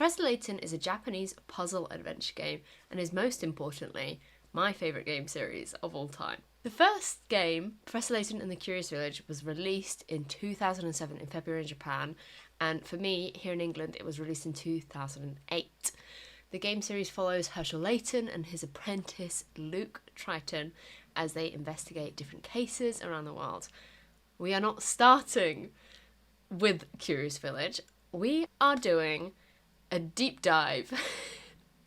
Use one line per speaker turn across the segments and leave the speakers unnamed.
Professor Layton is a Japanese puzzle adventure game and is most importantly my favourite game series of all time. The first game, Professor Layton and the Curious Village, was released in 2007 in February in Japan, and for me, here in England, it was released in 2008. The game series follows Herschel Layton and his apprentice Luke Triton as they investigate different cases around the world. We are not starting with Curious Village, we are doing a deep dive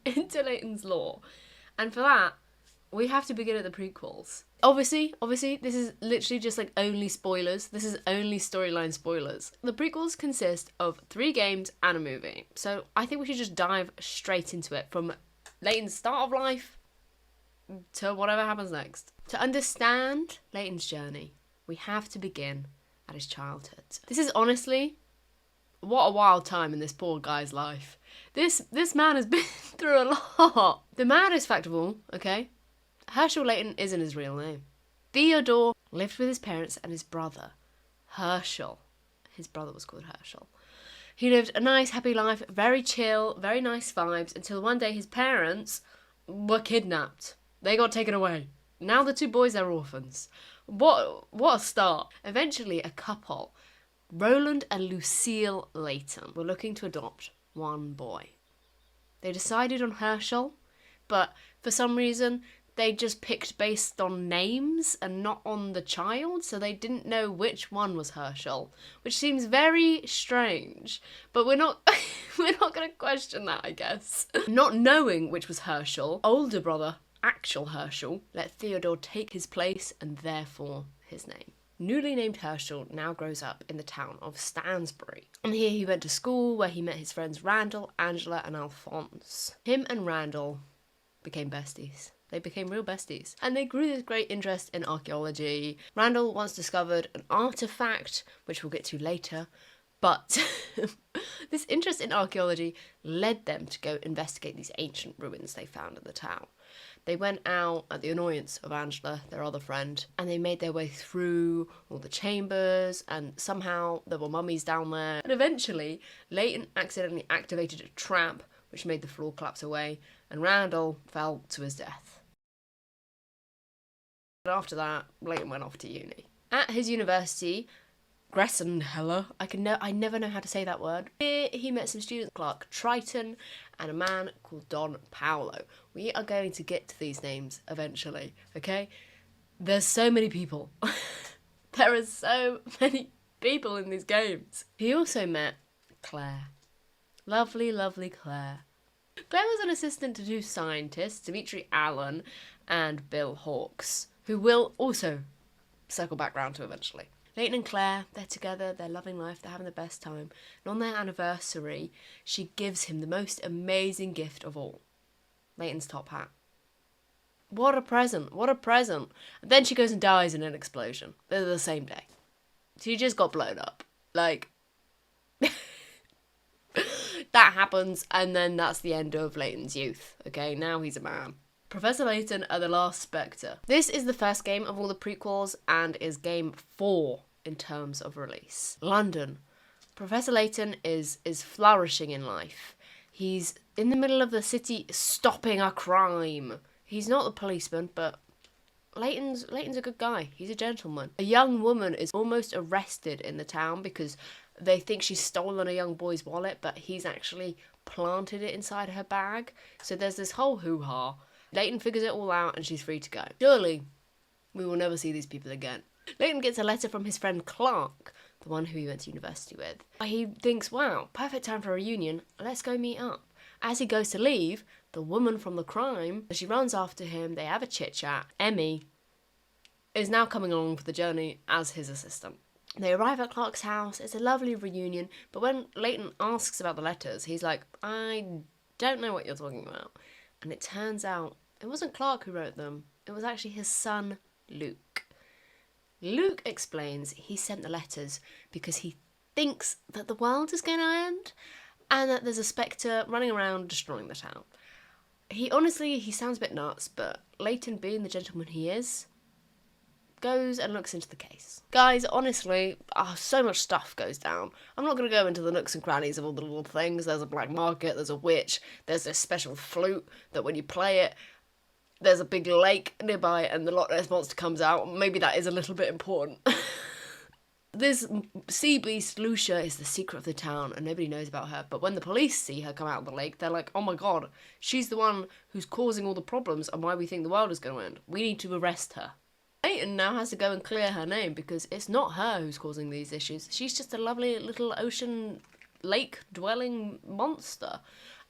into Layton's lore, and for that, we have to begin at the prequels. Obviously, this is literally just like only spoilers. This is only storyline spoilers. The prequels consist of 3 games and a movie. So I think we should just dive straight into it from Layton's start of life to whatever happens next. To understand Layton's journey, we have to begin at his childhood. This is honestly, what a wild time in this poor guy's life. This man has been through a lot. The maddest fact of all, okay? Herschel Layton isn't his real name. Theodore lived with his parents and his brother, Herschel. His brother was called Herschel. He lived a nice, happy life, very chill, very nice vibes, until one day his parents were kidnapped. They got taken away. Now the 2 boys are orphans. What a start. Eventually, a couple, Roland and Lucille Layton, were looking to adopt one boy. They decided on Herschel, but for some reason, they just picked based on names and not on the child, so they didn't know which one was Herschel, which seems very strange, but we're not going to question that, I guess. Not knowing which was Herschel, older brother, actual Herschel, let Theodore take his place and therefore his name. Newly named Herschel now grows up in the town of Stansbury, and here he went to school where he met his friends Randall, Angela and Alphonse. Him and Randall became besties. They became real besties. And they grew this great interest in archaeology. Randall once discovered an artifact, which we'll get to later, but this interest in archaeology led them to go investigate these ancient ruins they found in the town. They went out at the annoyance of Angela, their other friend, and they made their way through all the chambers, and somehow there were mummies down there. And eventually, Layton accidentally activated a trap, which made the floor collapse away, and Randall fell to his death. After that, Layton went off to uni. At his university, Gressenheller, I never know how to say that word. Here he met some students, Clark Triton, and a man called Don Paolo. We are going to get to these names eventually, okay? There's so many people. There are so many people in these games. He also met Claire. Lovely, lovely Claire. Claire was an assistant to 2 scientists, Dimitri Allen and Bill Hawkes, who we'll also circle back round to eventually. Layton and Claire, they're together, they're loving life, they're having the best time. And on their anniversary, she gives him the most amazing gift of all. Layton's top hat. What a present, what a present. And then she goes and dies in an explosion. They're the same day. She just got blown up. Like, that happens, and then that's the end of Layton's youth. Okay, now he's a man. Professor Layton and the Last Spectre. This is the first game of all the prequels and is game 4 in terms of release. London. Professor Layton is flourishing in life. He's in the middle of the city stopping a crime. He's not the policeman, but Layton's a good guy. He's a gentleman. A young woman is almost arrested in the town because they think she's stolen a young boy's wallet, but he's actually planted it inside her bag. So there's this whole hoo-ha. Layton figures it all out and she's free to go. Surely, we will never see these people again. Layton gets a letter from his friend Clark, the one who he went to university with. He thinks, wow, perfect time for a reunion, let's go meet up. As he goes to leave, the woman from the crime, she runs after him, they have a chit-chat. Emmy is now coming along for the journey as his assistant. They arrive at Clark's house, it's a lovely reunion, but when Layton asks about the letters, he's like, I don't know what you're talking about. And it turns out it wasn't Clark who wrote them. It was actually his son, Luke. Luke explains he sent the letters because he thinks that the world is going to end and that there's a Spectre running around destroying the town. He sounds a bit nuts, but Layton, being the gentleman he is, goes and looks into the case. Guys, honestly, so much stuff goes down. I'm not going to go into the nooks and crannies of all the little things. There's a black market, there's a witch, there's this special flute that when you play it, there's a big lake nearby and the Loch Ness Monster comes out. Maybe that is a little bit important. This sea beast, Lucia, is the secret of the town and nobody knows about her. But when the police see her come out of the lake, they're like, oh my god, she's the one who's causing all the problems and why we think the world is going to end. We need to arrest her. Layton now has to go and clear her name because it's not her who's causing these issues. She's just a lovely little ocean lake-dwelling monster.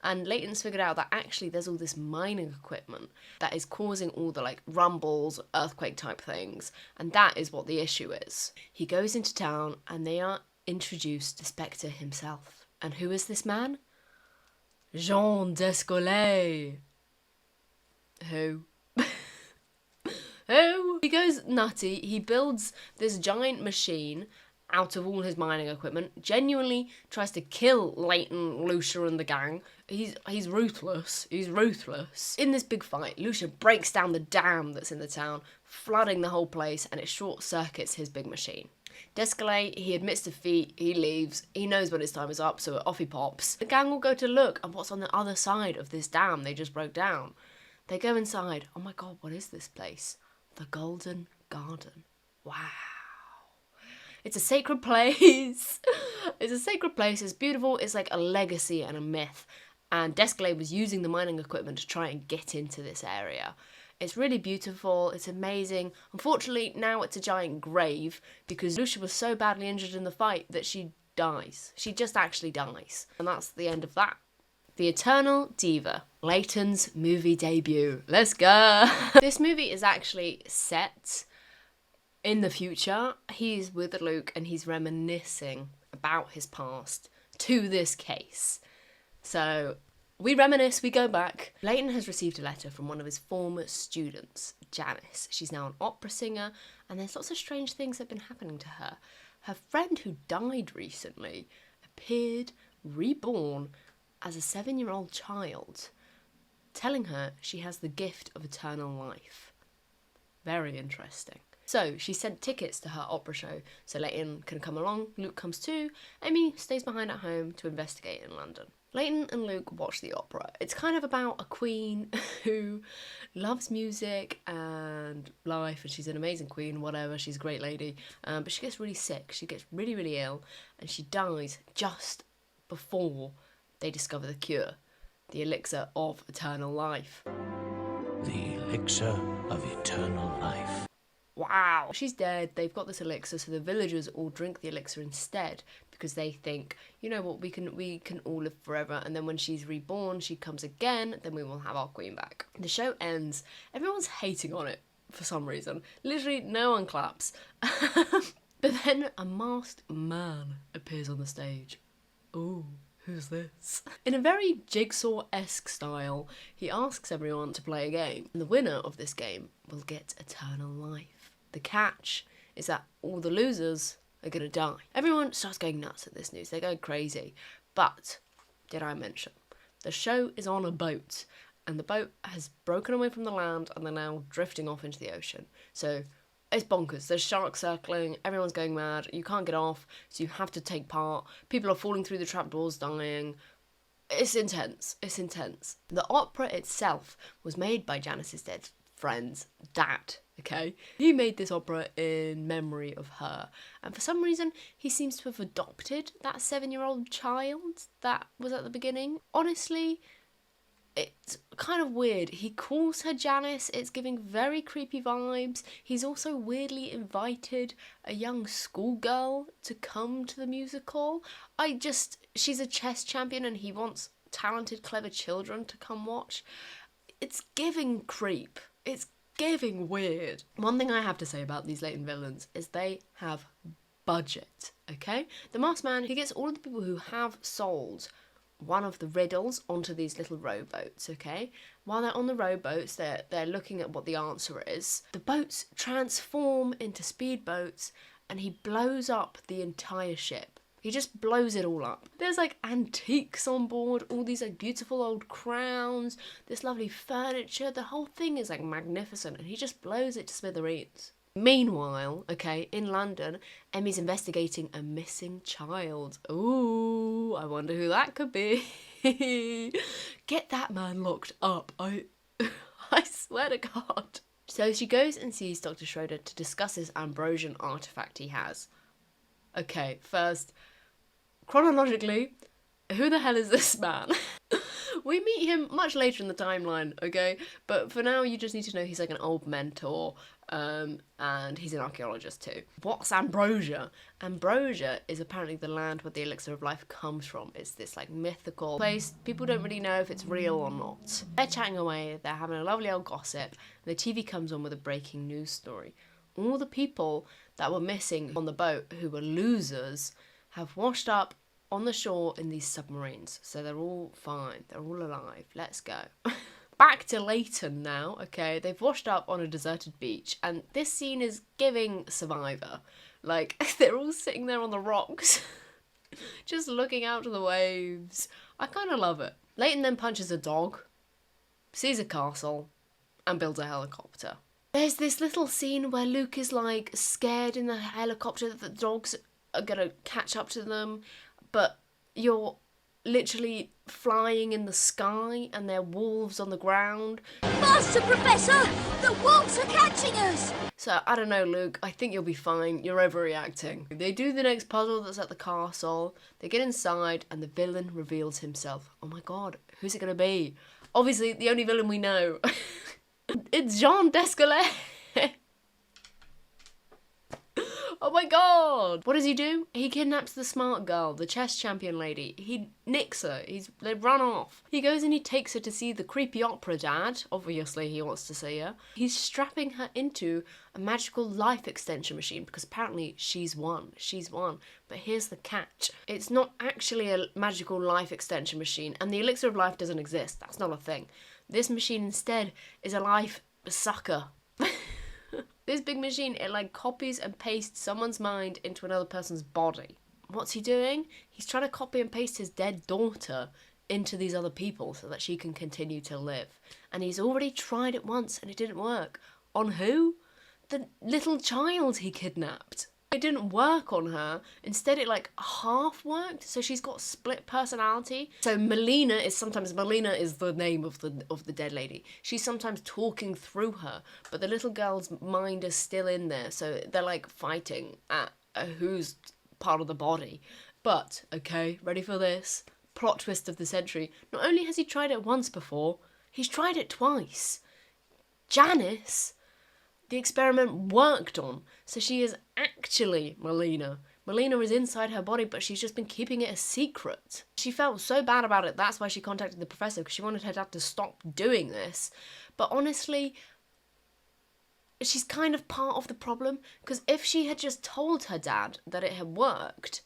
And Layton's figured out that actually there's all this mining equipment that is causing all the like rumbles, earthquake type things. And that is what the issue is. He goes into town and they are introduced to Specter himself. And who is this man? Jean Descolet. Who? Who? He goes nutty. He builds this giant machine out of all his mining equipment, genuinely tries to kill Layton, Lucia and the gang. He's ruthless. He's ruthless. In this big fight, Lucia breaks down the dam that's in the town, flooding the whole place, and it short circuits his big machine. Descolet, he admits defeat, he leaves, he knows when his time is up, so off he pops. The gang will go to look at what's on the other side of this dam they just broke down. They go inside. Oh my god, what is this place? The Golden Garden. Wow. It's a sacred place. It's a sacred place. It's beautiful. It's like a legacy and a myth. And Descolet was using the mining equipment to try and get into this area. It's really beautiful. It's amazing. Unfortunately, now it's a giant grave because Lucia was so badly injured in the fight that she dies. She just actually dies. And that's the end of that. The Eternal Diva, Layton's movie debut. Let's go. This movie is actually set in the future. He's with Luke and he's reminiscing about his past to this case. So we reminisce, we go back. Layton has received a letter from one of his former students, Janice. She's now an opera singer and there's lots of strange things that have been happening to her. Her friend who died recently appeared reborn as a 7-year-old child, telling her she has the gift of eternal life. Very interesting. So she sent tickets to her opera show so Layton can come along. Luke comes too. Amy stays behind at home to investigate in London. Layton and Luke watch the opera. It's kind of about a queen who loves music and life, and she's an amazing queen, whatever, she's a great lady. But she gets really sick. She gets really, really ill, and she dies just before they discover the cure, the elixir of eternal life.
The elixir of eternal life.
Wow. She's dead. They've got this elixir, so the villagers all drink the elixir instead because they think, you know what, we can all live forever, and then when she's reborn, she comes again, then we will have our queen back. The show ends. Everyone's hating on it for some reason. Literally, no one claps. But then a masked man appears on the stage. Ooh. Who's this? In a very Jigsaw-esque style, he asks everyone to play a game. And the winner of this game will get eternal life. The catch is that all the losers are going to die. Everyone starts going nuts at this news. They go crazy. But, did I mention, the show is on a boat. And the boat has broken away from the land and they're now drifting off into the ocean. So it's bonkers. There's sharks circling, everyone's going mad, you can't get off, so you have to take part. People are falling through the trapdoors, dying. It's intense. It's intense. The opera itself was made by Janice's dead friend's dad, okay? He made this opera in memory of her. And for some reason, he seems to have adopted that 7-year-old child that was at the beginning. Honestly, it's kind of weird. He calls her Janice. It's giving very creepy vibes. He's also weirdly invited a young schoolgirl to come to the musical. She's a chess champion and he wants talented, clever children to come watch. It's giving creep. It's giving weird. One thing I have to say about these Layton villains is they have budget, okay? The masked man, he gets all of the people who have solved one of the riddles onto these little rowboats, okay? While they're on the rowboats, they're looking at what the answer is. The boats transform into speedboats and he blows up the entire ship. He just blows it all up. There's like antiques on board, all these like beautiful old crowns, this lovely furniture. The whole thing is like magnificent and he just blows it to smithereens. Meanwhile, okay, in London, Emmy's investigating a missing child. Ooh, I wonder who that could be. Get that man locked up. I swear to God. So she goes and sees Dr. Schroeder to discuss this Ambrosian artifact he has. Okay, first, chronologically, who the hell is this man? We meet him much later in the timeline, okay? But for now, you just need to know he's like an old mentor, and he's an archaeologist too. What's Ambrosia? Ambrosia is apparently the land where the elixir of life comes from. It's this like mythical place. People don't really know if it's real or not. They're chatting away, they're having a lovely old gossip, and the TV comes on with a breaking news story. All the people that were missing on the boat, who were losers, have washed up on the shore in these submarines. So they're all fine. They're all alive. Let's go. Back to Layton now, okay? They've washed up on a deserted beach, and this scene is giving Survivor. Like, they're all sitting there on the rocks, just looking out to the waves. I kind of love it. Layton then punches a dog, sees a castle, and builds a helicopter. There's this little scene where Luke is, like, scared in the helicopter that the dogs are gonna catch up to them, but you're literally flying in the sky and there are wolves on the ground.
Faster, Professor! The wolves are catching us!
So, I don't know, Luke. I think you'll be fine. You're overreacting. They do the next puzzle that's at the castle. They get inside and the villain reveals himself. Oh my God, who's it going to be? Obviously, the only villain we know. It's Jean Descolet. Oh my God! What does he do? He kidnaps the smart girl, the chess champion lady. He nicks her. They run off. He goes and he takes her to see the creepy opera dad. Obviously, he wants to see her. He's strapping her into a magical life extension machine because apparently she's won. She's won. But here's the catch. It's not actually a magical life extension machine, and the elixir of life doesn't exist. That's not a thing. This machine instead is a life sucker. This big machine, it like copies and pastes someone's mind into another person's body. What's he doing? He's trying to copy and paste his dead daughter into these other people so that she can continue to live. And he's already tried it once and it didn't work. On who? The little child he kidnapped. It didn't work on her. Instead, it like half worked. So she's got split personality. So Melina is the name of the dead lady. She's sometimes talking through her, but the little girl's mind is still in there. So they're like fighting at who's part of the body. But, okay, ready for this? Plot twist of the century. Not only has he tried it once before, he's tried it twice. Janice, the experiment worked on, so she is actually Melina. Melina is inside her body, but she's just been keeping it a secret. She felt so bad about it, that's why she contacted the professor, because she wanted her dad to stop doing this. But honestly, she's kind of part of the problem, because if she had just told her dad that it had worked,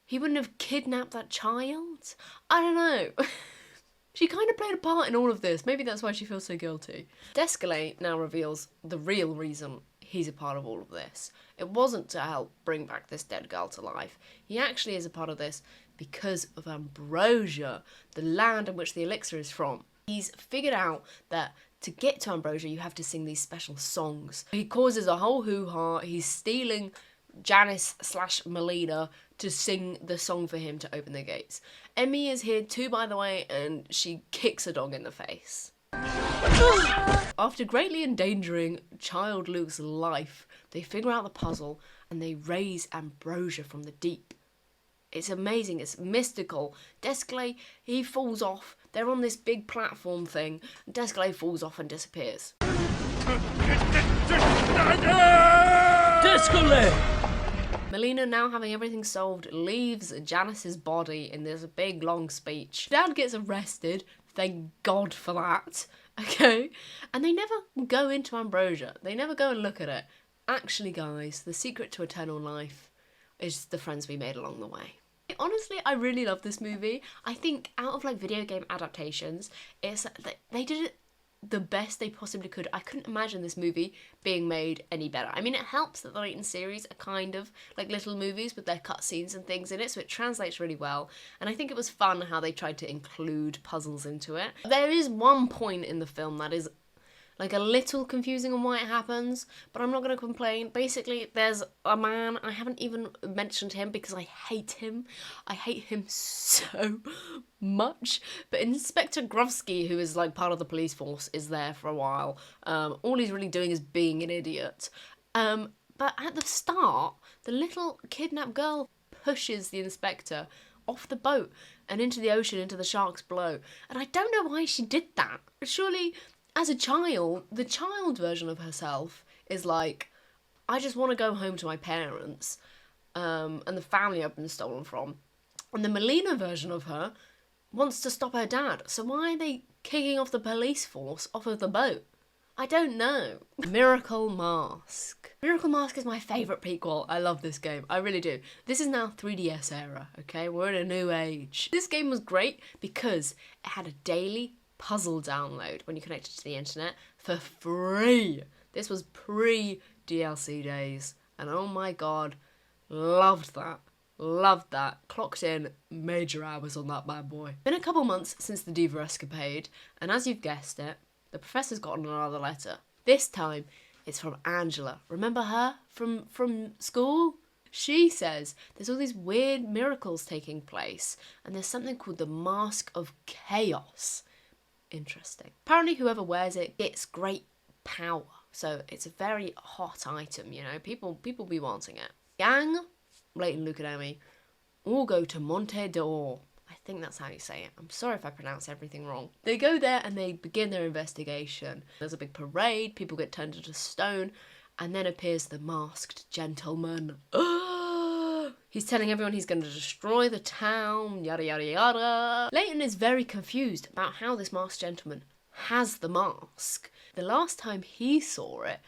he wouldn't have kidnapped that child. I don't know. She kind of played a part in all of this. Maybe that's why she feels so guilty. Descolet now reveals the real reason he's a part of all of this. It wasn't to help bring back this dead girl to life. He actually is a part of this because of Ambrosia, the land in which the elixir is from. He's figured out that to get to Ambrosia, you have to sing these special songs. He causes a whole hoo-ha. He's stealing Janice/Melina to sing the song for him to open the gates. Emmy is here too, by the way, and she kicks a dog in the face. After greatly endangering child Luke's life, they figure out the puzzle and they raise Ambrosia from the deep. It's amazing, it's mystical. Descolet, he falls off. They're on this big platform thing. Descolet falls off and disappears.
Descolet!
Melina, now having everything solved, leaves Janice's body in this big long speech. Dad gets arrested, thank God for that, okay? And they never go into Ambrosia. They never go and look at it. Actually, guys, the secret to eternal life is the friends we made along the way. Honestly, I really love this movie. I think out of like video game adaptations, they did it the best they possibly could. I couldn't imagine this movie being made any better. I mean, it helps that the Layton series are kind of like little movies with their cutscenes and things in it, so it translates really well. And I think it was fun how they tried to include puzzles into it. There is one point in the film that is like a little confusing on why it happens, but I'm not going to complain. Basically, there's a man, I haven't even mentioned him because I hate him. I hate him so much. But Inspector Grovsky, who is like part of the police force, is there for a while. All he's really doing is being an idiot. But at the start, the little kidnapped girl pushes the inspector off the boat and into the ocean, into the sharks below. And I don't know why she did that. Surely, as a child, the child version of herself is like, I just want to go home to my parents and the family I've been stolen from. And the Melina version of her wants to stop her dad. So why are they kicking off the police force off of the boat? I don't know. Miracle Mask. Miracle Mask is my favourite prequel. I love this game. I really do. This is now 3DS era, okay? We're in a new age. This game was great because it had a daily puzzle download when you connected to the internet for free. This was pre-DLC days. And oh my god, loved that. Loved that. Clocked in major hours on that bad boy. Been a couple months since the Diva escapade, and as you've guessed it, the professor's gotten another letter. This time, it's from Angela. Remember her from school? She says there's all these weird miracles taking place, and there's something called the Mask of Chaos. Interesting. Apparently, whoever wears it gets great power. So it's a very hot item, you know. People be wanting it. Gang, Layton, Luke and Amy, all go to Monte d'Or. I think that's how you say it. I'm sorry if I pronounce everything wrong. They go there and they begin their investigation. There's a big parade, people get turned into stone, and then appears the masked gentleman. He's telling everyone he's going to destroy the town, yada yada yada. Layton is very confused about how this masked gentleman has the mask. The last time he saw it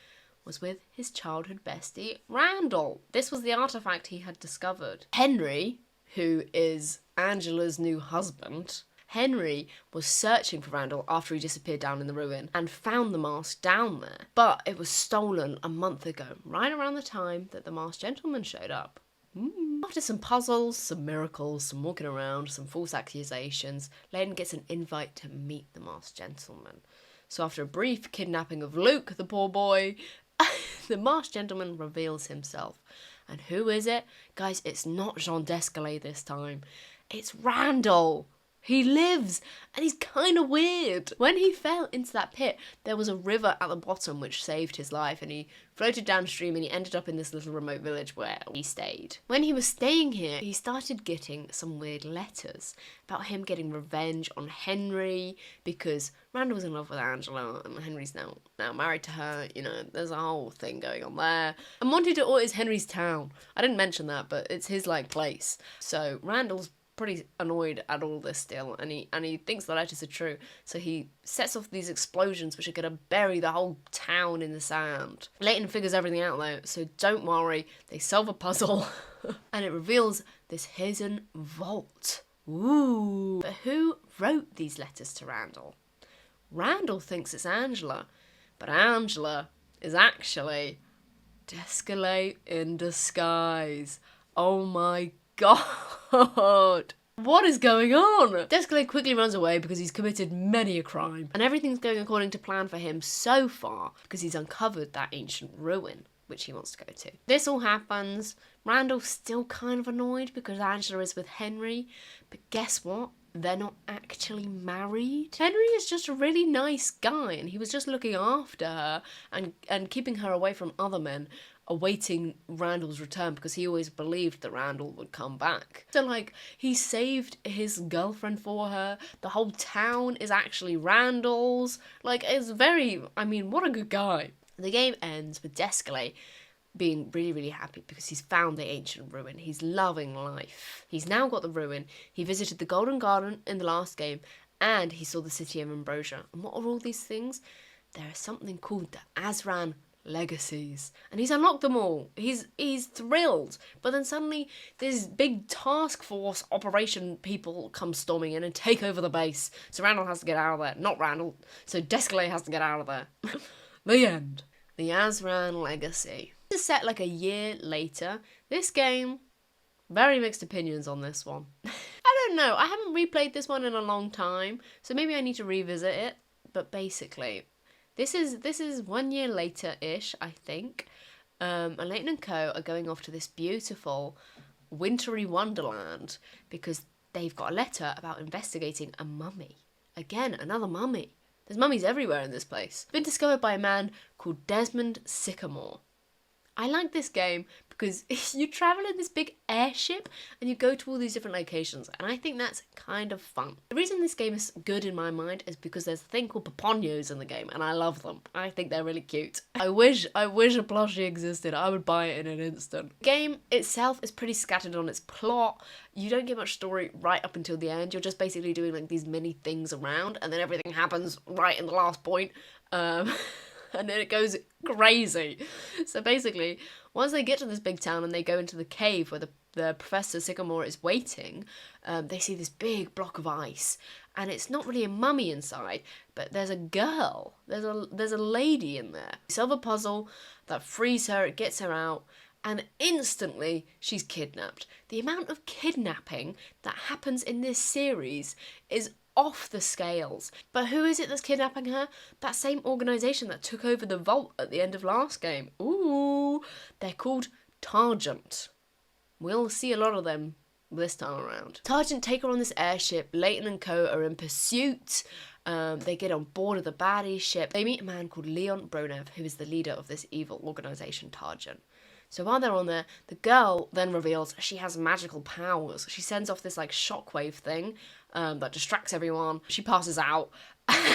was with his childhood bestie, Randall. This was the artifact he had discovered. Henry, who is Angela's new husband, Henry was searching for Randall after he disappeared down in the ruin and found the mask down there. But it was stolen a month ago, right around the time that the masked gentleman showed up. After some puzzles, some miracles, some walking around, some false accusations, Layton gets an invite to meet the masked gentleman. So after a brief kidnapping of Luke, the poor boy, the masked gentleman reveals himself. And who is it? Guys, it's not Jean d'Escalay this time. It's Randall. He lives, and he's kind of weird. When he fell into that pit, there was a river at the bottom which saved his life, and he floated downstream and he ended up in this little remote village where he stayed. When he was staying here, he started getting some weird letters about him getting revenge on Henry because Randall was in love with Angela and Henry's now married to her. You know, there's a whole thing going on there. And Monte d'Or is Henry's town. I didn't mention that, but it's his place. So Randall's pretty annoyed at all this still, and he thinks the letters are true, so he sets off these explosions which are going to bury the whole town in the sand. Layton figures everything out though, so don't worry, they solve a puzzle and it reveals this hidden vault. Ooh. But who wrote these letters to Randall? Randall thinks it's Angela, but Angela is actually d'Escalay in disguise. Oh my God, what is going on? d'Escalay quickly runs away because he's committed many a crime, and everything's going according to plan for him so far because he's uncovered that ancient ruin which he wants to go to. This all happens. Randall's still kind of annoyed because Angela is with Henry, but guess what? They're not actually married. Henry is just a really nice guy, and he was just looking after her and keeping her away from other men, awaiting Randall's return because he always believed that Randall would come back. So like, he saved his girlfriend for her. The whole town is actually Randall's. Like, it's very, I mean, what a good guy. The game ends with d'Escalay being really, really happy because he's found the ancient ruin. He's loving life. He's now got the ruin. He visited the Golden Garden in the last game, and he saw the city of Ambrosia. And what are all these things? There is something called the Azran legacies, and he's unlocked them all. He's thrilled, but then suddenly this big task force operation people come storming in and take over the base, so Randall has to get out of there. Not Randall, so d'Escalay has to get out of there. The end. The Azran legacy. This is set like a year later. This game, very mixed opinions on this one. I don't know, I haven't replayed this one in a long time, so maybe I need to revisit it, but basically This is 1 year later-ish, I think. And Layton and Co are going off to this beautiful wintry wonderland because they've got a letter about investigating a mummy. Again, another mummy. There's mummies everywhere in this place. It's been discovered by a man called Desmond Sycamore. I like this game because you travel in this big airship and you go to all these different locations, and I think that's kind of fun. The reason this game is good in my mind is because there's a thing called Papoños in the game, and I love them. I think they're really cute. I wish a plushie existed. I would buy it in an instant. The game itself is pretty scattered on its plot. You don't get much story right up until the end. You're just basically doing like these mini things around, and then everything happens right in the last point. And then it goes crazy. So basically, once they get to this big town and they go into the cave where the Professor Sycamore is waiting, they see this big block of ice. And it's not really a mummy inside, but there's a girl. There's a lady in there. They solve a puzzle that frees her, it gets her out, and instantly she's kidnapped. The amount of kidnapping that happens in this series is off the scales. But who is it that's kidnapping her? That same organisation that took over the vault at the end of last game. Ooh, they're called Targent. We'll see a lot of them this time around. Targent take her on this airship. Layton and Co are in pursuit. They get on board of the baddie ship. They meet a man called Leon Bronev, who is the leader of this evil organisation, Targent. So while they're on there, the girl then reveals she has magical powers. She sends off this like shockwave thing that distracts everyone. She passes out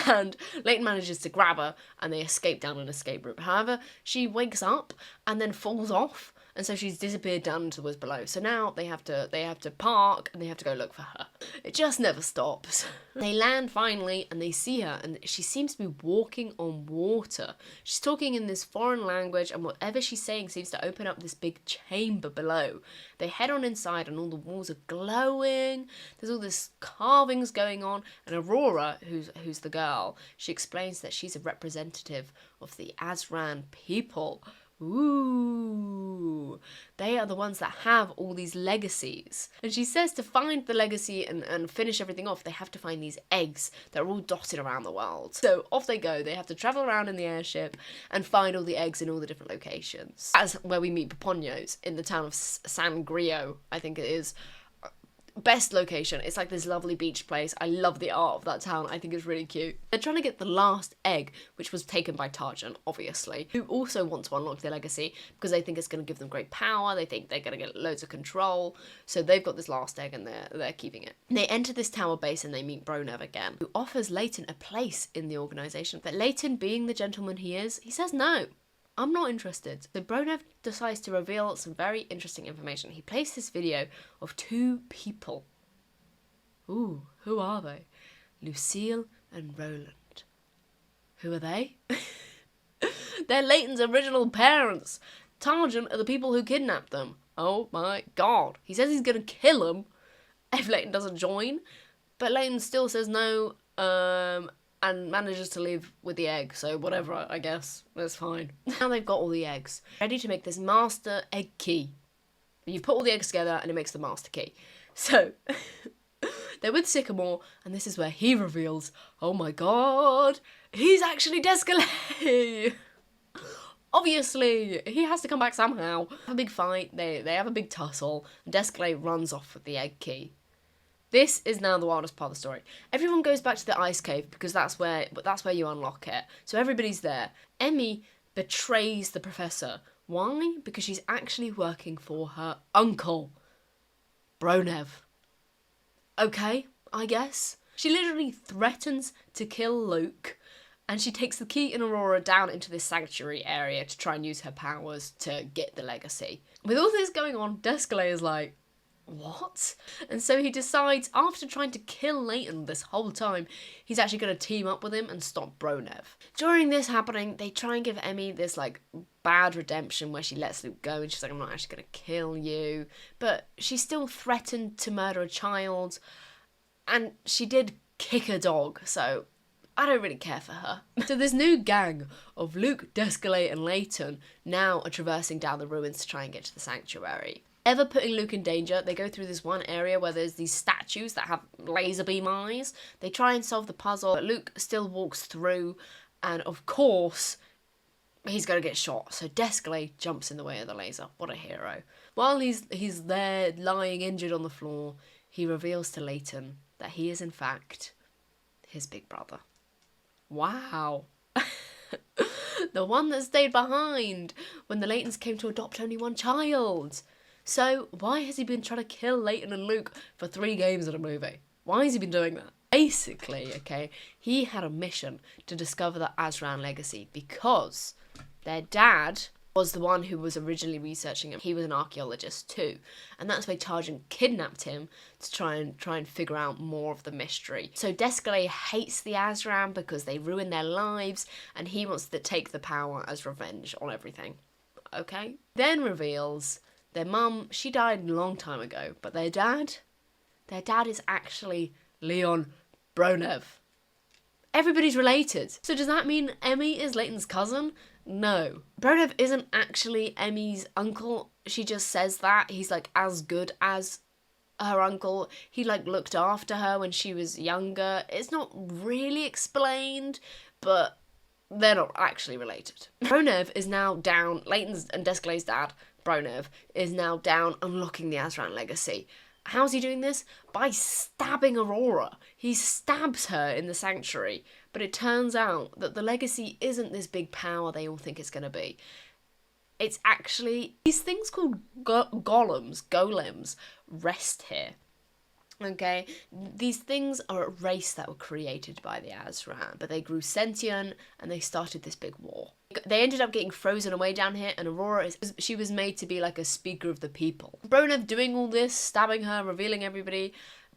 and Layton manages to grab her and they escape down an escape route. However, she wakes up and then falls off, and so she's disappeared down into the woods below. So now they have to park and they have to go look for her. It just never stops. They land finally and they see her, and she seems to be walking on water. She's talking in this foreign language, and whatever she's saying seems to open up this big chamber below. They head on inside and all the walls are glowing. There's all this carvings going on, and Aurora, who's the girl, she explains that she's a representative of the Azran people. Ooh, they are the ones that have all these legacies. And she says to find the legacy and finish everything off, they have to find these eggs that are all dotted around the world. So off they go. They have to travel around in the airship and find all the eggs in all the different locations. That's where we meet Papoños in the town of San Grillo, I think it is. Best location. It's like this lovely beach place. I love the art of that town. I think it's really cute. They're trying to get the last egg, which was taken by Targent, obviously, who also want to unlock their legacy because they think it's going to give them great power. They think they're going to get loads of control. So they've got this last egg and they're keeping it. They enter this tower base and they meet Bronev again, who offers Layton a place in the organisation. But Layton, being the gentleman he is, he says no. I'm not interested. So Bronev decides to reveal some very interesting information. He plays this video of two people. Ooh, who are they? Lucille and Roland. Who are they? They're Layton's original parents. Targent are the people who kidnapped them. Oh my god. He says he's gonna kill them if Layton doesn't join, but Layton still says no, and manages to leave with the egg, so whatever, I guess. That's fine. Now they've got all the eggs. Ready to make this master egg key. You put all the eggs together and it makes the master key. So, they're with Sycamore, and this is where he reveals, oh my god, he's actually Descalay! Obviously, he has to come back somehow. Have a big fight, they have a big tussle, and Descalay runs off with the egg key. This is now the wildest part of the story. Everyone goes back to the ice cave because that's where you unlock it. So everybody's there. Emmy betrays the professor. Why? Because she's actually working for her uncle, Bronev. Okay, I guess. She literally threatens to kill Luke, and she takes the key and Aurora down into this sanctuary area to try and use her powers to get the legacy. With all this going on, Descalay is like, what? And so he decides, after trying to kill Layton this whole time, he's actually going to team up with him and stop Bronev. During this happening, they try and give Emmy this like bad redemption where she lets Luke go and she's like, I'm not actually going to kill you. But she still threatened to murder a child, and she did kick a dog, so I don't really care for her. So this new gang of Luke, Descalay and Layton now are traversing down the ruins to try and get to the sanctuary. Ever putting Luke in danger, they go through this one area where there's these statues that have laser beam eyes. They try and solve the puzzle, but Luke still walks through And of course, he's going to get shot. So Descalay jumps in the way of the laser. What a hero. While he's there lying injured on the floor, he reveals to Layton that he is in fact his big brother. Wow. The one that stayed behind when the Laytons came to adopt only one child. So why has he been trying to kill Layton and Luke for 3 games in a movie? Why has he been doing that? Basically, okay, he had a mission to discover the Azran legacy because their dad was the one who was originally researching him. He was an archaeologist too, and that's why Tarjan kidnapped him to try and figure out more of the mystery. So Descalay hates the Azran because they ruin their lives, and he wants to take the power as revenge on everything. Okay? Then reveals their mum, she died a long time ago, but their dad is actually Leon Bronev. Everybody's related. So does that mean Emmy is Layton's cousin? No. Bronev isn't actually Emmy's uncle. She just says that. He's like as good as her uncle. He like looked after her when she was younger. It's not really explained, but they're not actually related. Bronev is now down, Layton's and Descalay's dad, Bronev, is now down unlocking the Azran legacy. How's he doing this? By stabbing Aurora. He stabs her in the sanctuary, but it turns out that the legacy isn't this big power they all think it's going to be. It's actually these things called golems rest here. Okay, these things are a race that were created by the Azran, but they grew sentient and they started this big war. They ended up getting frozen away down here, and Aurora, she was made to be like a speaker of the people. Bronev doing all this, stabbing her, revealing everybody,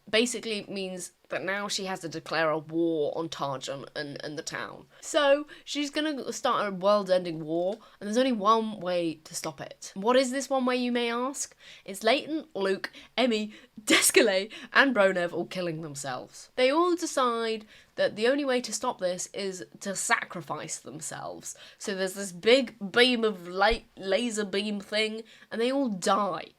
basically means that now she has to declare a war on Tarjan and the town. So she's going to start a world-ending war, and there's only one way to stop it. What is this one way, you may ask? It's Layton, Luke, Emmy, Descalay, and Bronev all killing themselves. They all decide that the only way to stop this is to sacrifice themselves. So there's this big beam of laser beam thing, and they all die.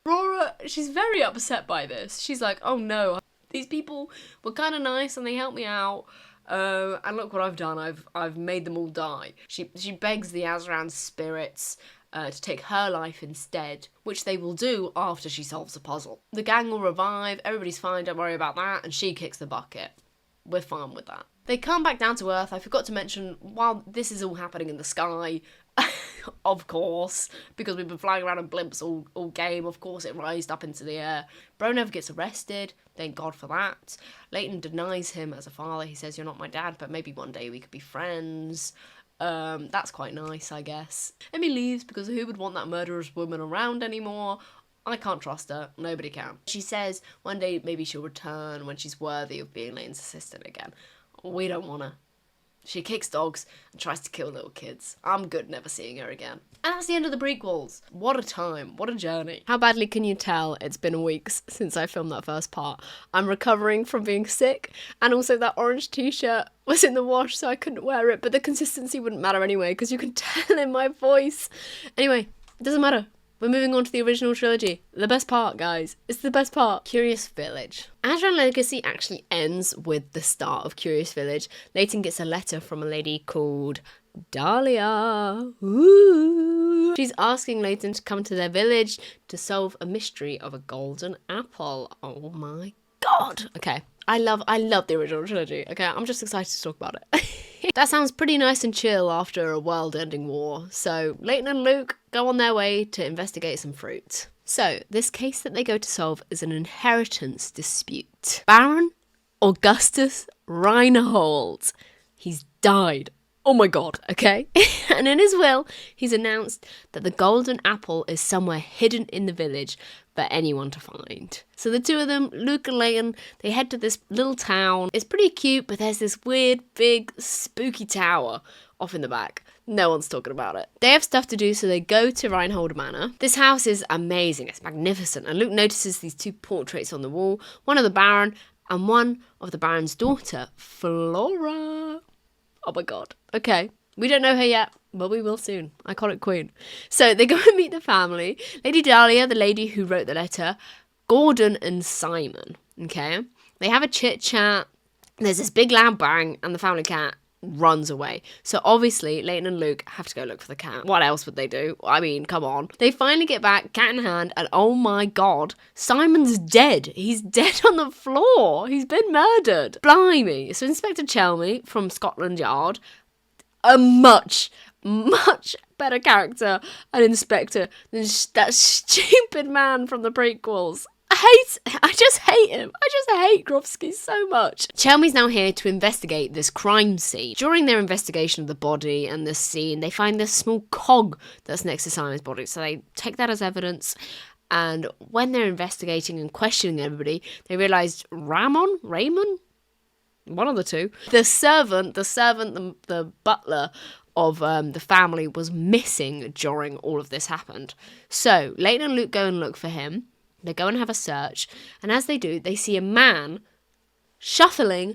Aurora, she's very upset by this. She's like, oh no, these people were kind of nice and they helped me out. And look what I've done. I've made them all die. She begs the Azran spirits to take her life instead, which they will do after she solves the puzzle. The gang will revive, everybody's fine, don't worry about that, and she kicks the bucket. We're fine with that. They come back down to Earth. I forgot to mention, while this is all happening in the sky, of course, because we've been flying around in blimps all game, of course it rised up into the air. Bronev gets arrested, thank God for that. Layton denies him as a father. He says, you're not my dad, but maybe one day we could be friends. That's quite nice, I guess. Emmy leaves because who would want that murderous woman around anymore? I can't trust her. Nobody can. She says one day maybe she'll return when she's worthy of being Layton's assistant again. We don't want her. She kicks dogs and tries to kill little kids. I'm good never seeing her again. And that's the end of the prequels. What a time. What a journey. How badly can you tell it's been weeks since I filmed that first part? I'm recovering from being sick, and also that orange t-shirt was in the wash so I couldn't wear it, but the consistency wouldn't matter anyway because you can tell in my voice. Anyway, it doesn't matter. We're moving on to the original trilogy. The best part, guys. It's the best part. Curious Village. Azran Legacy actually ends with the start of Curious Village. Layton gets a letter from a lady called Dahlia. Ooh. She's asking Layton to come to their village to solve a mystery of a golden apple. Oh my god. Okay. I love the original trilogy. Okay, I'm just excited to talk about it. That sounds pretty nice and chill after a world-ending war. So Layton and Luke go on their way to investigate some fruit. So this case that they go to solve is an inheritance dispute. Baron Augustus Reinhold. He's died. Oh my god, okay? And in his will, he's announced that the golden apple is somewhere hidden in the village for anyone to find. So the two of them, Luke and Layton, they head to this little town. It's pretty cute, but there's this weird, big, spooky tower off in the back. No one's talking about it. They have stuff to do, so they go to Reinhold Manor. This house is amazing. It's magnificent. And Luke notices these two portraits on the wall, one of the Baron and one of the Baron's daughter, Flora. Oh my god. Okay. We don't know her yet, but we will soon. Iconic queen. So they go and meet the family. Lady Dahlia, the lady who wrote the letter, Gordon and Simon. Okay. They have a chit chat. There's this big loud bang, and the family cat runs away. So obviously, Layton and Luke have to go look for the cat. What else would they do? I mean, come on. They finally get back, cat in hand, and oh my god, Simon's dead. He's dead on the floor. He's been murdered. Blimey. So Inspector Chelmy from Scotland Yard, a much better character and Inspector than that stupid man from the prequels. I just hate him. I just hate Grofsky so much. Chelmy's now here to investigate this crime scene. During their investigation of the body and the scene, they find this small cog that's next to Simon's body. So they take that as evidence. And when they're investigating and questioning everybody, they realise Raymond? One of the two. The butler of the family was missing during all of this happened. So Layton and Luke go and look for him. They go and have a search, and as they do, they see a man shuffling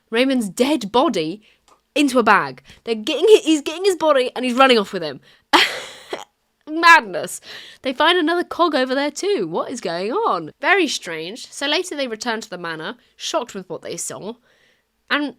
Raymond's dead body into a bag. He's getting his body, and he's running off with him. Madness. They find another cog over there too. What is going on? Very strange. So later they return to the manor, shocked with what they saw, and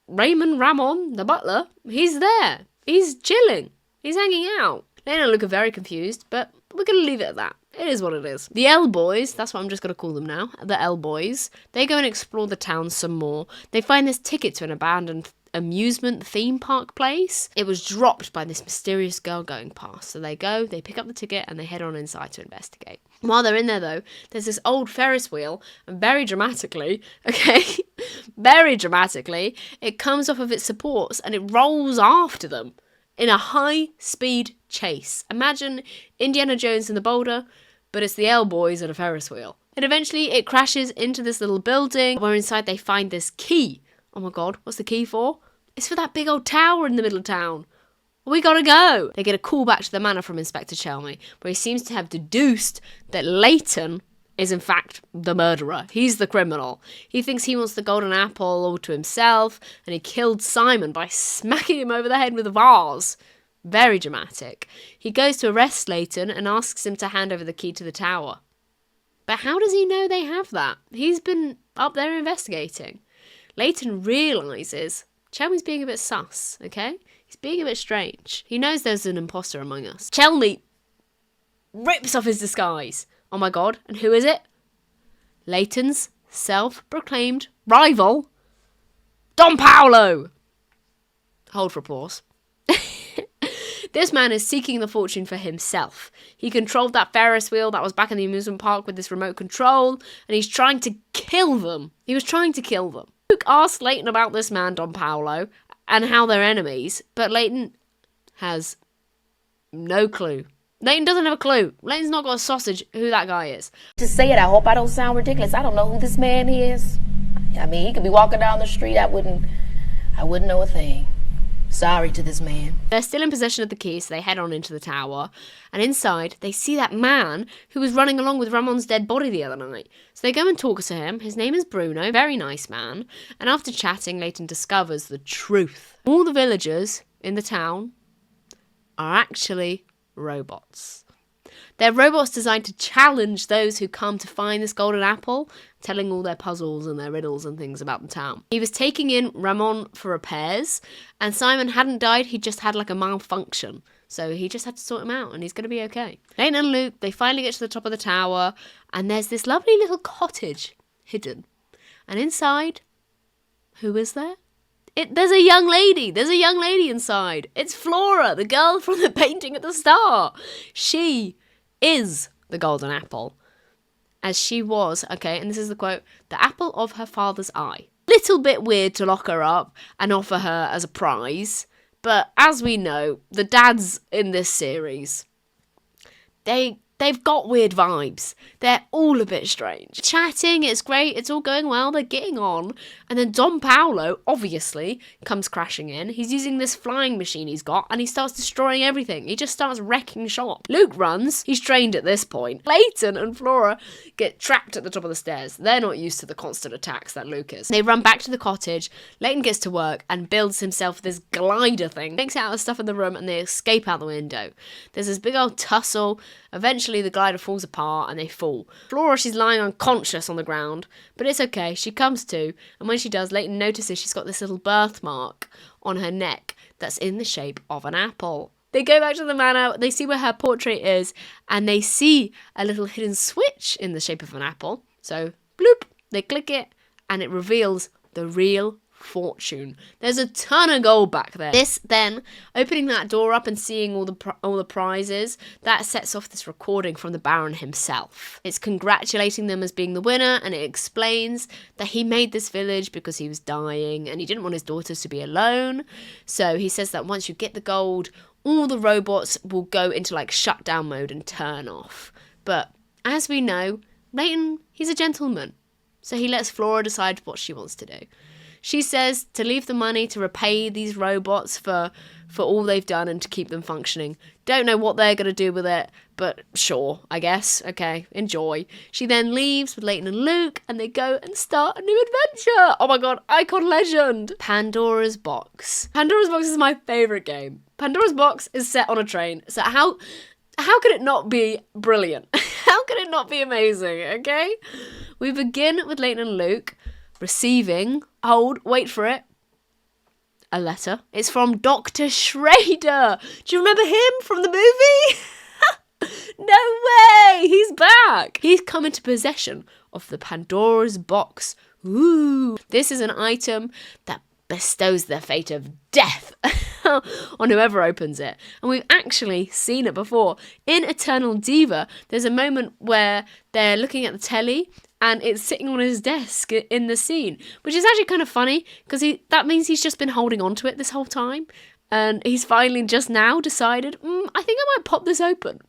Ramon, the butler, he's there. He's chilling. He's hanging out. Layton and Luke are very confused, but we're going to leave it at that. It is what it is. The L Boys, that's what I'm just going to call them now, the L Boys, they go and explore the town some more. They find this ticket to an abandoned amusement theme park place. It was dropped by this mysterious girl going past. So they go, they pick up the ticket, and they head on inside to investigate. While they're in there, though, there's this old Ferris wheel, and very dramatically, it comes off of its supports, and it rolls after them in a high-speed chase. Imagine Indiana Jones in the boulder, but it's the L Boys and a Ferris wheel. And eventually it crashes into this little building where inside they find this key. Oh my god, what's the key for? It's for that big old tower in the middle of town. We gotta go. They get a call back to the manor from Inspector Chelmy, where he seems to have deduced that Layton is in fact the murderer. He's the criminal. He thinks he wants the golden apple all to himself, and he killed Simon by smacking him over the head with a vase. Very dramatic. He goes to arrest Layton and asks him to hand over the key to the tower. But how does he know they have that? He's been up there investigating. Layton realises Chelmy's being a bit sus, okay? He's being a bit strange. He knows there's an imposter among us. Chelmy rips off his disguise. Oh my god, and who is it? Layton's self-proclaimed rival, Don Paolo! Hold for applause. This man is seeking the fortune for himself. He controlled that Ferris wheel that was back in the amusement park with this remote control, and he's trying to kill them. He was trying to kill them. Luke asked Layton about this man, Don Paolo, and how they're enemies, but Layton has no clue. Layton doesn't have a clue. Layton's not got a sausage who that guy is.
To say it, I hope I don't sound ridiculous. I don't know who this man is. I mean, he could be walking down the street. I wouldn't know a thing. Sorry to this man.
They're still in possession of the key, so they head on into the tower. And inside, they see that man who was running along with Ramon's dead body the other night. So they go and talk to him. His name is Bruno, very nice man. And after chatting, Layton discovers the truth. All the villagers in the town are actually robots. They're robots designed to challenge those who come to find this golden apple, telling all their puzzles and their riddles and things about the town. He was taking in Ramon for repairs, and Simon hadn't died, he just had like a malfunction. So he just had to sort him out, and he's going to be okay. Layton and Luke, they finally get to the top of the tower, and there's this lovely little cottage hidden. And inside, who is there? There's a young lady. There's a young lady inside. It's Flora, the girl from the painting at the start. She is the golden apple. As she was, okay, and this is the quote, the apple of her father's eye. Little bit weird to lock her up and offer her as a prize. But as we know, the dads in this series, they've got weird vibes. They're all a bit strange. Chatting, it's great, it's all going well, they're getting on. And then Don Paolo, obviously, comes crashing in. He's using this flying machine he's got, and he starts destroying everything. He just starts wrecking shop. Luke runs. He's trained at this point. Layton and Flora get trapped at the top of the stairs. They're not used to the constant attacks that Luke is. They run back to the cottage. Layton gets to work and builds himself this glider thing. Takes out the stuff in the room, and they escape out the window. There's this big old tussle. Eventually, eventually the glider falls apart and they fall. Flora, she's lying unconscious on the ground, but it's okay. She comes to, and when she does, Layton notices she's got this little birthmark on her neck that's in the shape of an apple. They go back to the manor, they see where her portrait is, and they see a little hidden switch in the shape of an apple. So, bloop, they click it, and it reveals the real fortune. There's a ton of gold back there. This then, opening that door up and seeing all the prizes, that sets off this recording from the Baron himself. It's congratulating them as being the winner, and it explains that he made this village because he was dying and he didn't want his daughters to be alone. So he says that once you get the gold, all the robots will go into like shutdown mode and turn off. But as we know, Layton, he's a gentleman. So he lets Flora decide what she wants to do. She says to leave the money to repay these robots for all they've done and to keep them functioning. Don't know what they're going to do with it, but sure, I guess. Okay, enjoy. She then leaves with Layton and Luke, and they go and start a new adventure. Oh my god, icon legend. Pandora's Box. Pandora's Box is my favourite game. Pandora's Box is set on a train, so how could it not be brilliant? How could it not be amazing, okay? We begin with Layton and Luke receiving, wait for it, a letter. It's from Dr. Schrader. Do you remember him from the movie? No way! He's back! He's come into possession of the Pandora's Box. Ooh! This is an item that bestows the fate of death on whoever opens it. And we've actually seen it before. In Eternal Diva, there's a moment where they're looking at the telly and it's sitting on his desk in the scene, which is actually kind of funny because that means he's just been holding on to it this whole time. And he's finally just now decided, I think I might pop this open.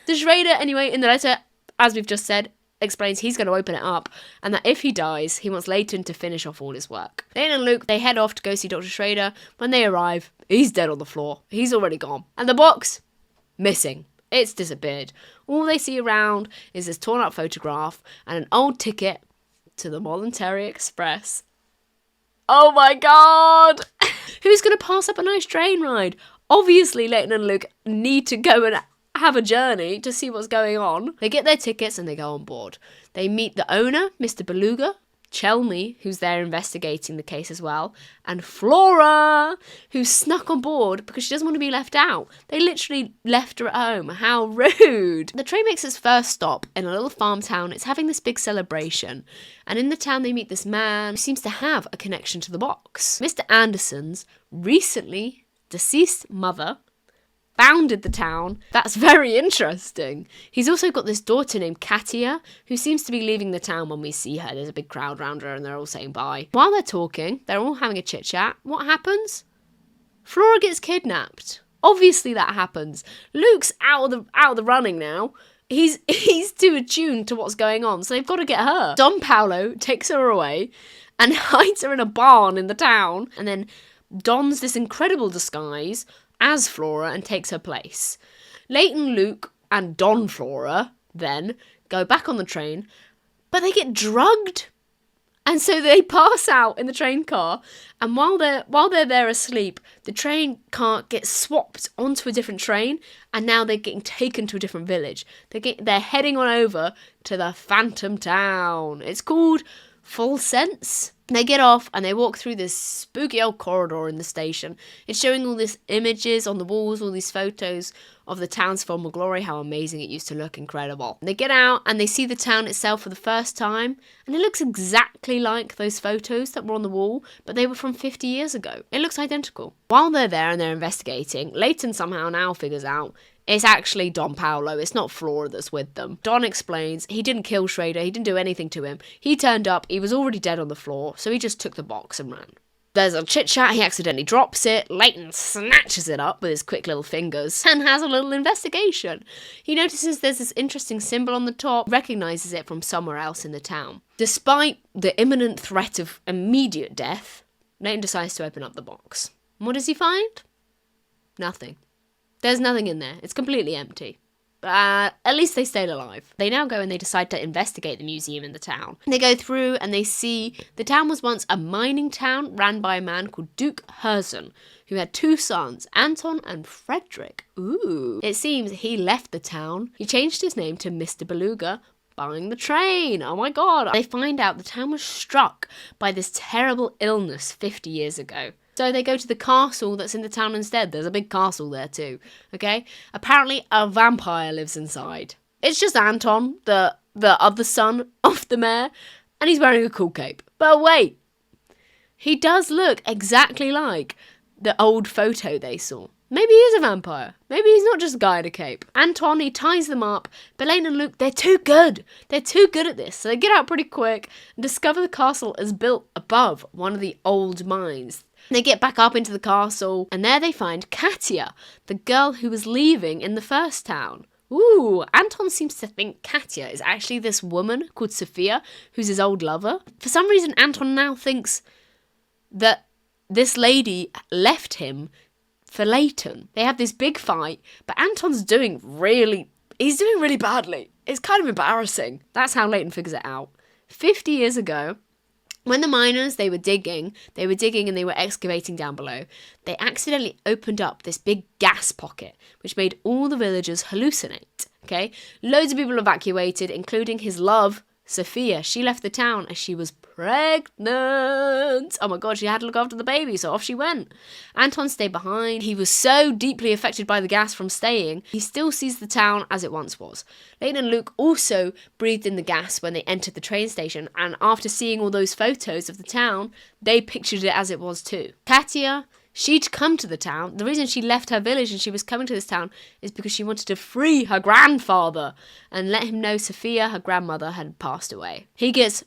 The Schrader, anyway, in the letter, as we've just said, explains he's going to open it up and that if he dies, he wants Layton to finish off all his work. Layton and Luke, they head off to go see Dr. Schrader. When they arrive, he's dead on the floor. He's already gone. And the box, missing. It's disappeared. All they see around is this torn up photograph and an old ticket to the Voluntary Express. Oh my god! Who's going to pass up a nice train ride? Obviously, Layton and Luke need to go and have a journey to see what's going on. They get their tickets and they go on board. They meet the owner, Mr. Beluga, Chelmy, who's there investigating the case as well, and Flora, who's snuck on board because she doesn't want to be left out. They literally left her at home. How rude. The train makes its first stop in a little farm town. It's having this big celebration. And in the town they meet this man who seems to have a connection to the box. Mr. Anderson's recently deceased mother founded the town. That's very interesting. He's also got this daughter named Katia, who seems to be leaving the town when we see her. There's a big crowd around her and they're all saying bye. While they're talking, they're all having a chit chat. What happens? Flora gets kidnapped. Obviously that happens. Luke's out of the running now. He's too attuned to what's going on, so they've got to get her. Don Paolo takes her away and hides her in a barn in the town, and then dons this incredible disguise as Flora and takes her place. Layton, Luke, and Don Flora then go back on the train, but they get drugged. And so they pass out in the train car, and while they're there asleep, the train car gets swapped onto a different train, and now they're getting taken to a different village. They're heading on over to the Phantom Town. It's called Full Sense. They get off and they walk through this spooky old corridor in the station. It's showing all these images on the walls, all these photos of the town's former glory, how amazing it used to look, incredible. They get out and they see the town itself for the first time, and it looks exactly like those photos that were on the wall, but they were from 50 years ago. It looks identical. While they're there and they're investigating, Layton somehow now figures out it's actually Don Paolo, it's not Flora that's with them. Don explains he didn't kill Schrader, he didn't do anything to him. He turned up, he was already dead on the floor, so he just took the box and ran. There's a chit-chat, he accidentally drops it, Layton snatches it up with his quick little fingers and has a little investigation. He notices there's this interesting symbol on the top, recognises it from somewhere else in the town. Despite the imminent threat of immediate death, Layton decides to open up the box. And what does he find? Nothing. There's nothing in there. It's completely empty. At least they stayed alive. They now go and they decide to investigate the museum in the town. They go through and they see the town was once a mining town ran by a man called Duke Herzen, who had 2 sons, Anton and Frederick. Ooh. It seems he left the town. He changed his name to Mr. Beluga, buying the train. Oh my god. They find out the town was struck by this terrible illness 50 years ago. So they go to the castle that's in the town instead. There's a big castle there too, okay? Apparently a vampire lives inside. It's just Anton, the other son of the mayor, and he's wearing a cool cape. But wait, he does look exactly like the old photo they saw. Maybe he is a vampire. Maybe he's not just a guy in a cape. Anton, he ties them up, but Layton and Luke, they're too good. They're too good at this. So they get out pretty quick and discover the castle is built above one of the old mines. They get back up into the castle, and there they find Katia, the girl who was leaving in the first town. Ooh, Anton seems to think Katia is actually this woman called Sophia, who's his old lover. For some reason, Anton now thinks that this lady left him for Layton. They have this big fight, but Anton's doing really badly. It's kind of embarrassing. That's how Layton figures it out. 50 years ago, when the miners, they were digging and they were excavating down below, they accidentally opened up this big gas pocket, which made all the villagers hallucinate, okay? Loads of people evacuated, including his love, Sophia. She left the town as she was pregnant. Oh my god, she had to look after the baby, so off she went. Anton stayed behind. He was so deeply affected by the gas from staying, he still sees the town as it once was. Layton and Luke also breathed in the gas when they entered the train station, and after seeing all those photos of the town, they pictured it as it was too. Katia, she'd come to the town. The reason she left her village and she was coming to this town is because she wanted to free her grandfather and let him know Sophia, her grandmother, had passed away. He gets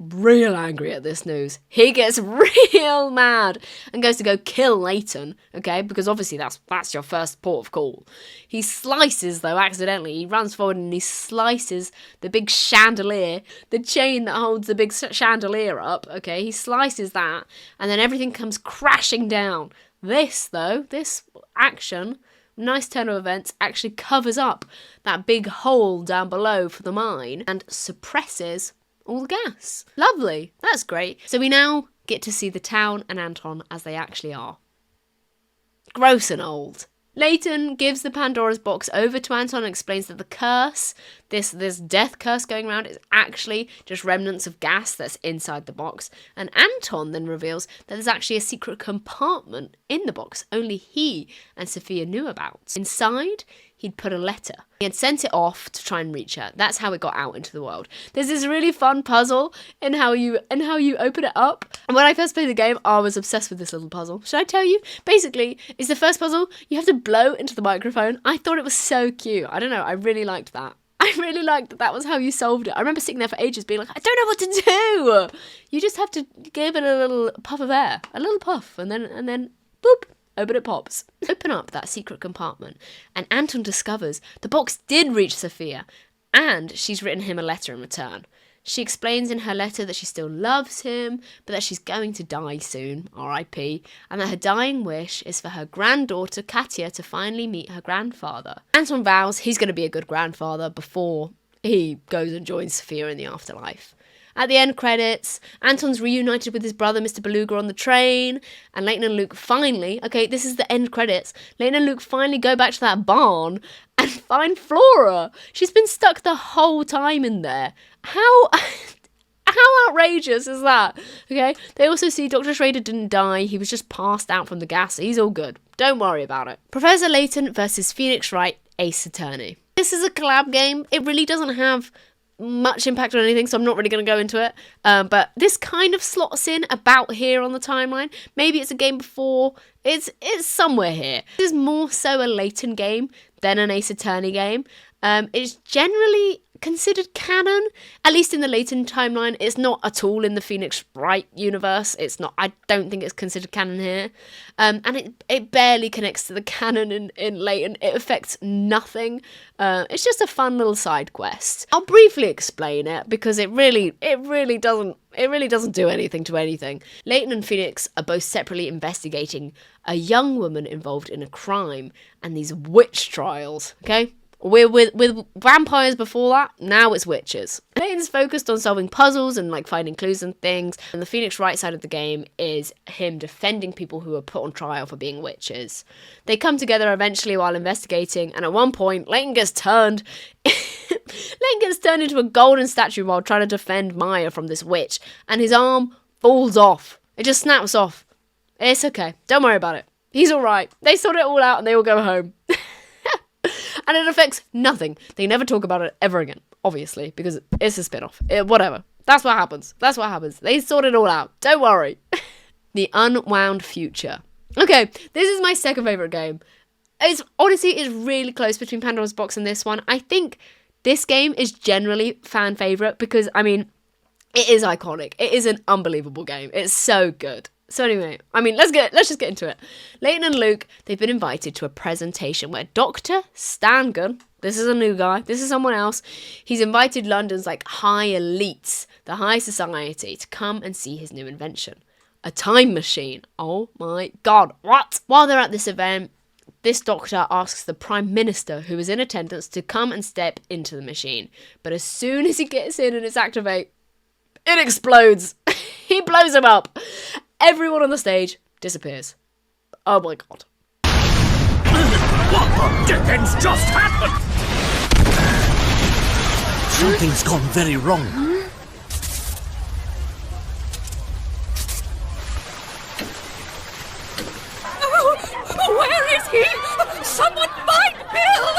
real angry at this news. He gets real mad and goes to go kill Layton, okay? Because obviously that's your first port of call. He slices, though, accidentally. He runs forward and he slices the big chandelier, the chain that holds the big chandelier up, okay? He slices that, and then everything comes crashing down. This, though, this action, nice turn of events, actually covers up that big hole down below for the mine and suppresses all the gas. Lovely. That's great. So we now get to see the town and Anton as they actually are. Gross and old. Layton gives the Pandora's box over to Anton and explains that the curse, this death curse going around, is actually just remnants of gas that's inside the box. And Anton then reveals that there's actually a secret compartment in the box only he and Sophia knew about. Inside, he'd put a letter. He had sent it off to try and reach her. That's how it got out into the world. There's this really fun puzzle in how you open it up. And when I first played the game, I was obsessed with this little puzzle. Should I tell you? Basically, it's the first puzzle. You have to blow into the microphone. I thought it was so cute. I don't know. I really liked that. I really liked that was how you solved it. I remember sitting there for ages being like, I don't know what to do. You just have to give it a little puff of air. A little puff. And then boop. Open it pops. Open up that secret compartment, and Anton discovers the box did reach Sophia, and she's written him a letter in return. She explains in her letter that she still loves him, but that she's going to die soon, R.I.P., and that her dying wish is for her granddaughter Katia to finally meet her grandfather. Anton vows he's going to be a good grandfather before he goes and joins Sophia in the afterlife. At the end credits, Anton's reunited with his brother, Mr. Beluga, on the train, and Layton and Luke finally, okay, this is the end credits, Layton and Luke finally go back to that barn and find Flora. She's been stuck the whole time in there. How outrageous is that? Okay, they also see Dr. Schrader didn't die, he was just passed out from the gas, he's all good. Don't worry about it. Professor Layton versus Pheonix Wright, Ace Attorney. This is a collab game. It really doesn't have much impact on anything, so I'm not really going to go into it, but this kind of slots in about here on the timeline. Maybe it's a game before, it's somewhere here. This is more so a Layton game than an Ace Attorney game. It's generally considered canon, at least in the Layton timeline. It's not at all in the Pheonix Wright universe. It's not. I don't think it's considered canon here, and it barely connects to the canon in Layton. It affects nothing. It's just a fun little side quest. I'll briefly explain it because it really doesn't do anything to anything. Layton and Pheonix are both separately investigating a young woman involved in a crime and these witch trials. Okay. With vampires before that, now it's witches. Layton's focused on solving puzzles and like finding clues and things, and the Pheonix Wright side of the game is him defending people who are put on trial for being witches. They come together eventually while investigating, and at one point, Layton gets turned into a golden statue while trying to defend Maya from this witch, and his arm falls off. It just snaps off. It's okay. Don't worry about it. He's alright. They sort it all out and they all go home. And it affects nothing. They never talk about it ever again, obviously, because it's a spin-off. Whatever. That's what happens. That's what happens. They sort it all out. Don't worry. The Unwound Future. Okay, this is my second favourite game. It's really close between Pandora's Box and this one. I think this game is generally fan favourite because, I mean, it is iconic. It is an unbelievable game. It's so good. So anyway, I mean, let's just get into it. Layton and Luke, they've been invited to a presentation where Dr. Stangun, this is a new guy, this is someone else, he's invited London's like high elites, the high society, to come and see his new invention. A time machine. Oh my god, what? While they're at this event, this doctor asks the Prime Minister, who is in attendance, to come and step into the machine. But as soon as he gets in and it's activate, it explodes. He blows him up. Everyone on the stage disappears. Oh my god.
What the dickens just happened? Something's gone very wrong.
Oh, where is he? Someone find Bill!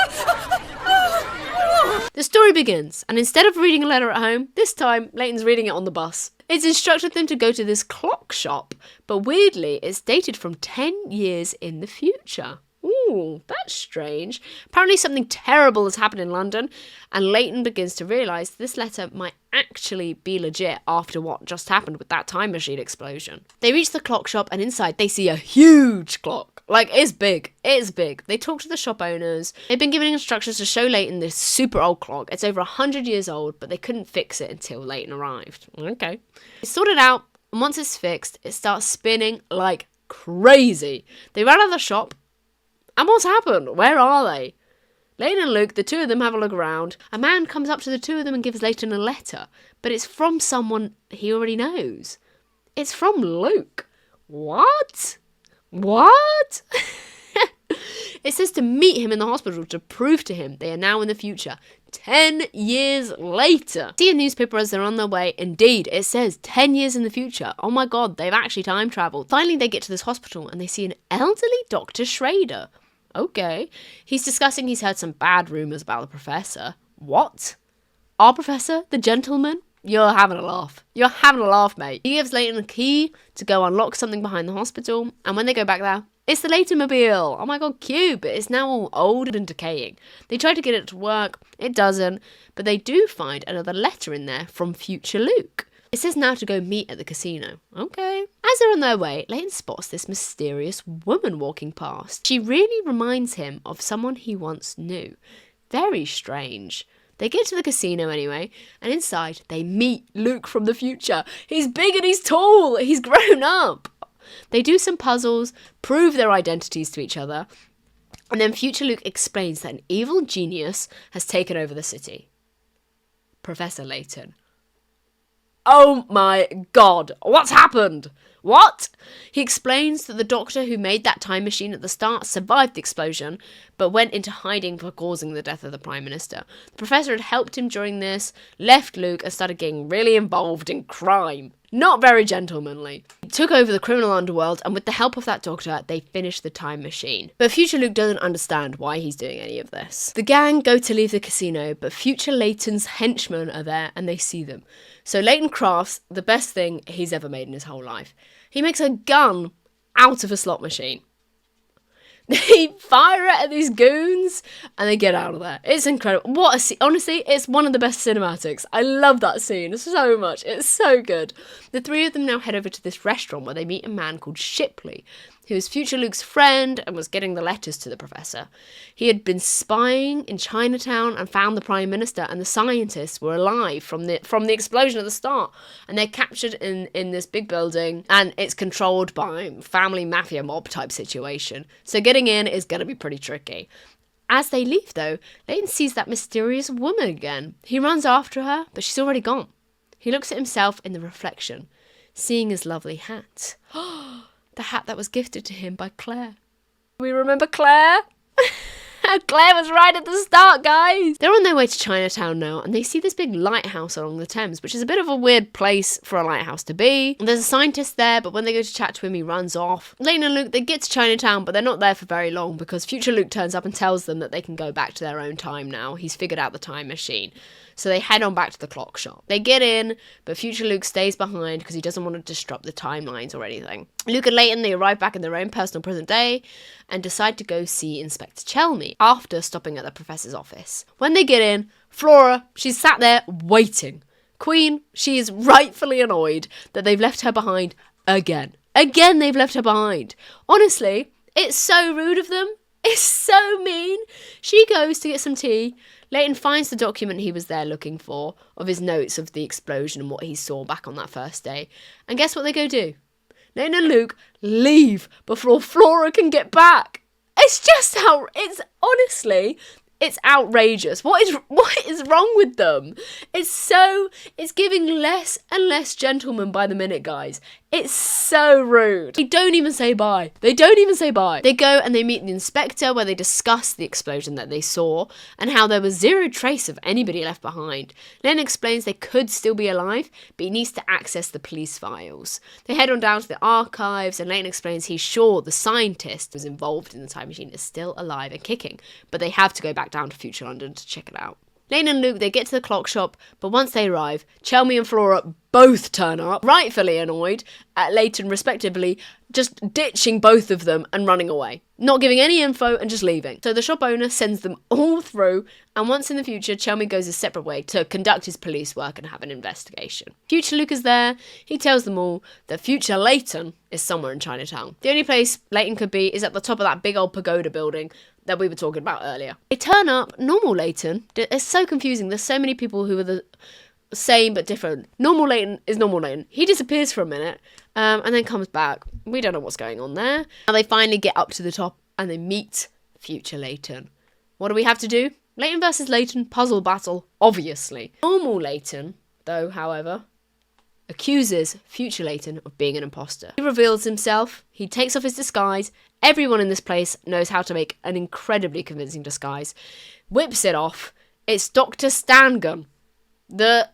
The story begins, and instead of reading a letter at home, this time Layton's reading it on the bus. It's instructed them to go to this clock shop, but weirdly, it's dated from 10 years in the future. Ooh, that's strange. Apparently something terrible has happened in London, and Layton begins to realise this letter might actually be legit after what just happened with that time machine explosion. They reach the clock shop, and inside they see a huge clock. Like, it's big. It's big. They talk to the shop owners. They've been given instructions to show Layton this super old clock. It's over 100 years old, but they couldn't fix it until Layton arrived. Okay. They sort it out, and once it's fixed, it starts spinning like crazy. They run out of the shop, and what's happened? Where are they? Layton and Luke, the two of them, have a look around. A man comes up to the two of them and gives Layton a letter, but it's from someone he already knows. It's from Luke. What? What? It says to meet him in the hospital to prove to him they are now in the future. 10 years later. See a newspaper as they're on their way. Indeed, it says 10 years in the future. Oh my god, they've actually time travelled. Finally, they get to this hospital and they see an elderly Dr. Schrader. Okay. He's discussing he's heard some bad rumours about the professor. What? Our professor? The gentleman? You're having a laugh. You're having a laugh, mate. He gives Layton a key to go unlock something behind the hospital, and when they go back there, it's the Layton-mobile. Oh my god, cute, but it's now all old and decaying. They try to get it to work, it doesn't, but they do find another letter in there from future Luke. It says now to go meet at the casino. Okay. As they're on their way, Layton spots this mysterious woman walking past. She really reminds him of someone he once knew. Very strange. They get to the casino anyway, and inside they meet Luke from the future. He's big and he's tall. He's grown up. They do some puzzles, prove their identities to each other, and then future Luke explains that an evil genius has taken over the city. Professor Layton. Oh my god, what's happened? What? He explains that the doctor who made that time machine at the start survived the explosion, but went into hiding for causing the death of the Prime Minister. The professor had helped him during this, left Luke, and started getting really involved in crime. Not very gentlemanly. He took over the criminal underworld, and with the help of that doctor, they finished the time machine. But future Luke doesn't understand why he's doing any of this. The gang go to leave the casino, but future Layton's henchmen are there, and they see them. So Layton crafts the best thing he's ever made in his whole life. He makes a gun out of a slot machine. They fire it at these goons and they get out of there. It's incredible. What a scene. Honestly, it's one of the best cinematics. I love that scene so much. It's so good. The three of them now head over to this restaurant where they meet a man called Shipley, who is future Luke's friend and was getting the letters to the professor. He had been spying in Chinatown and found the Prime Minister, and the scientists were alive from the explosion at the start. And they're captured in this big building, and it's controlled by family mafia mob type situation. So getting in is going to be pretty tricky. As they leave, though, Layton sees that mysterious woman again. He runs after her, but she's already gone. He looks at himself in the reflection, seeing his lovely hat. The hat that was gifted to him by Claire. We remember Claire? Claire was right at the start, guys! They're on their way to Chinatown now, and they see this big lighthouse along the Thames, which is a bit of a weird place for a lighthouse to be. There's a scientist there, but when they go to chat to him, he runs off. Layton and Luke, they get to Chinatown, but they're not there for very long, because future Luke turns up and tells them that they can go back to their own time now. He's figured out the time machine. So they head on back to the clock shop. They get in, but future Luke stays behind because he doesn't want to disrupt the timelines or anything. Luke and Layton, they arrive back in their own personal present day and decide to go see Inspector Chelmy after stopping at the professor's office. When they get in, Flora, she's sat there waiting. Queen, she is rightfully annoyed that they've left her behind again. Again, they've left her behind. Honestly, it's so rude of them. It's so mean. She goes to get some tea. Layton finds the document he was there looking for, of his notes of the explosion and what he saw back on that first day. And guess what they go do? Layton and Luke leave before Flora can get back. It's just how, it's outrageous. What is wrong with them? It's giving less and less gentleman by the minute, guys. It's so rude. They don't even say bye. They go and they meet the inspector where they discuss the explosion that they saw and how there was zero trace of anybody left behind. Len explains they could still be alive, but he needs to access the police files. They head on down to the archives and Layton explains he's sure the scientist who was involved in the time machine is still alive and kicking, but they have to go back down to future London to check it out. Layton and Luke, they get to the clock shop, but once they arrive, Chelmy and Flora both turn up, rightfully annoyed at Layton respectively, just ditching both of them and running away. Not giving any info and just leaving. So the shop owner sends them all through, and once in the future, Chelmy goes a separate way to conduct his police work and have an investigation. Future Luke is there. He tells them all that future Layton is somewhere in Chinatown. The only place Layton could be is at the top of that big old pagoda building that we were talking about earlier. They turn up, normal Layton. It's so confusing. There's so many people who are the same but different. Normal Layton is normal Layton. He disappears for a minute and then comes back. We don't know what's going on there. And they finally get up to the top and they meet future Layton. What do we have to do? Layton versus Layton, puzzle battle, obviously. Normal Layton, though, however, accuses future Layton of being an imposter. He reveals himself, he takes off his disguise, everyone in this place knows how to make an incredibly convincing disguise, whips it off, it's Dr. Stangun, the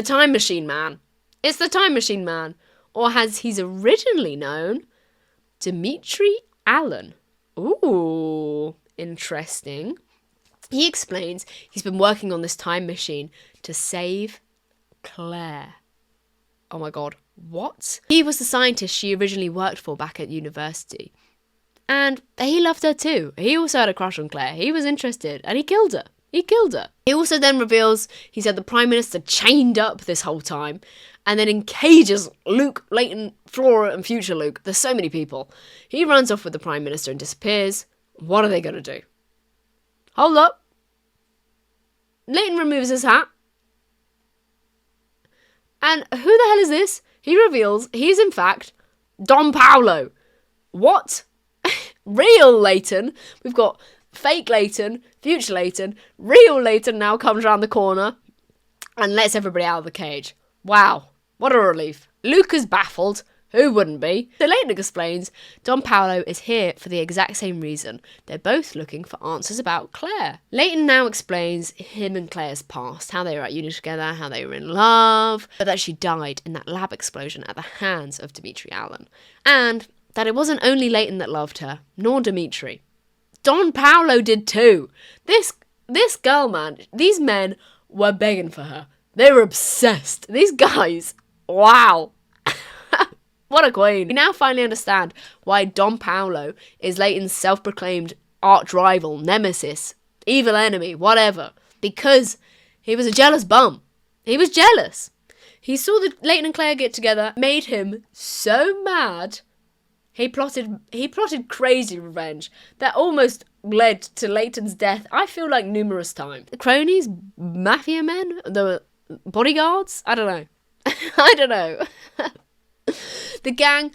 Time Machine Man. It's the Time Machine Man, or as he's originally known, Dimitri Allen. Ooh, interesting. He explains he's been working on this time machine to save Claire. Oh my god, what? He was the scientist she originally worked for back at university. And he loved her too. He also had a crush on Claire. He was interested and he killed her. He also then reveals he's had the Prime Minister chained up this whole time and then encages Luke, Layton, Flora and future Luke. There's so many people. He runs off with the Prime Minister and disappears. What are they going to do? Hold up. Layton removes his hat. And who the hell is this? He reveals he's in fact Don Paolo. What? Real Layton. We've got fake Layton, future Layton. Real Layton now comes around the corner and lets everybody out of the cage. Wow, what a relief. Luke is baffled. Who wouldn't be? So Layton explains Don Paolo is here for the exact same reason. They're both looking for answers about Claire. Layton now explains him and Claire's past, how they were at uni together, how they were in love, but that she died in that lab explosion at the hands of Dimitri Allen. And that it wasn't only Layton that loved her, nor Dimitri. Don Paolo did too. This girl, man, these men were begging for her. They were obsessed. These guys, wow. What a queen. We now finally understand why Don Paolo is Layton's self-proclaimed arch rival, nemesis, evil enemy, whatever. Because he was a jealous bum. He was jealous. He saw the Layton and Claire get together, made him so mad, he plotted crazy revenge that almost led to Layton's death, I feel like numerous times. The cronies, mafia men, the bodyguards, I don't know. I don't know. The gang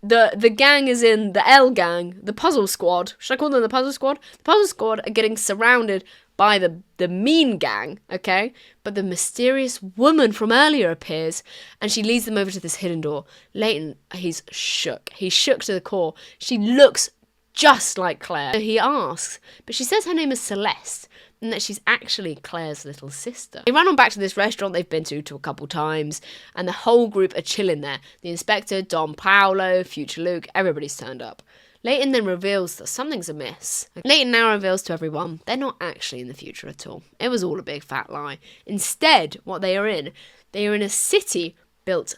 the gang is in the L gang, the puzzle squad. Should I call them the puzzle squad? The puzzle squad are getting surrounded by the mean gang, okay? But the mysterious woman from earlier appears, and she leads them over to this hidden door. Layton, he's shook. He's shook to the core. She looks just like Claire. So he asks, but she says her name is Celeste, and that she's actually Claire's little sister. They run on back to this restaurant they've been to a couple times, and the whole group are chilling there. The inspector, Don Paolo, Future Luke, everybody's turned up. Layton then reveals that something's amiss. Layton now reveals to everyone they're not actually in the future at all. It was all a big fat lie. Instead, what they are in a city built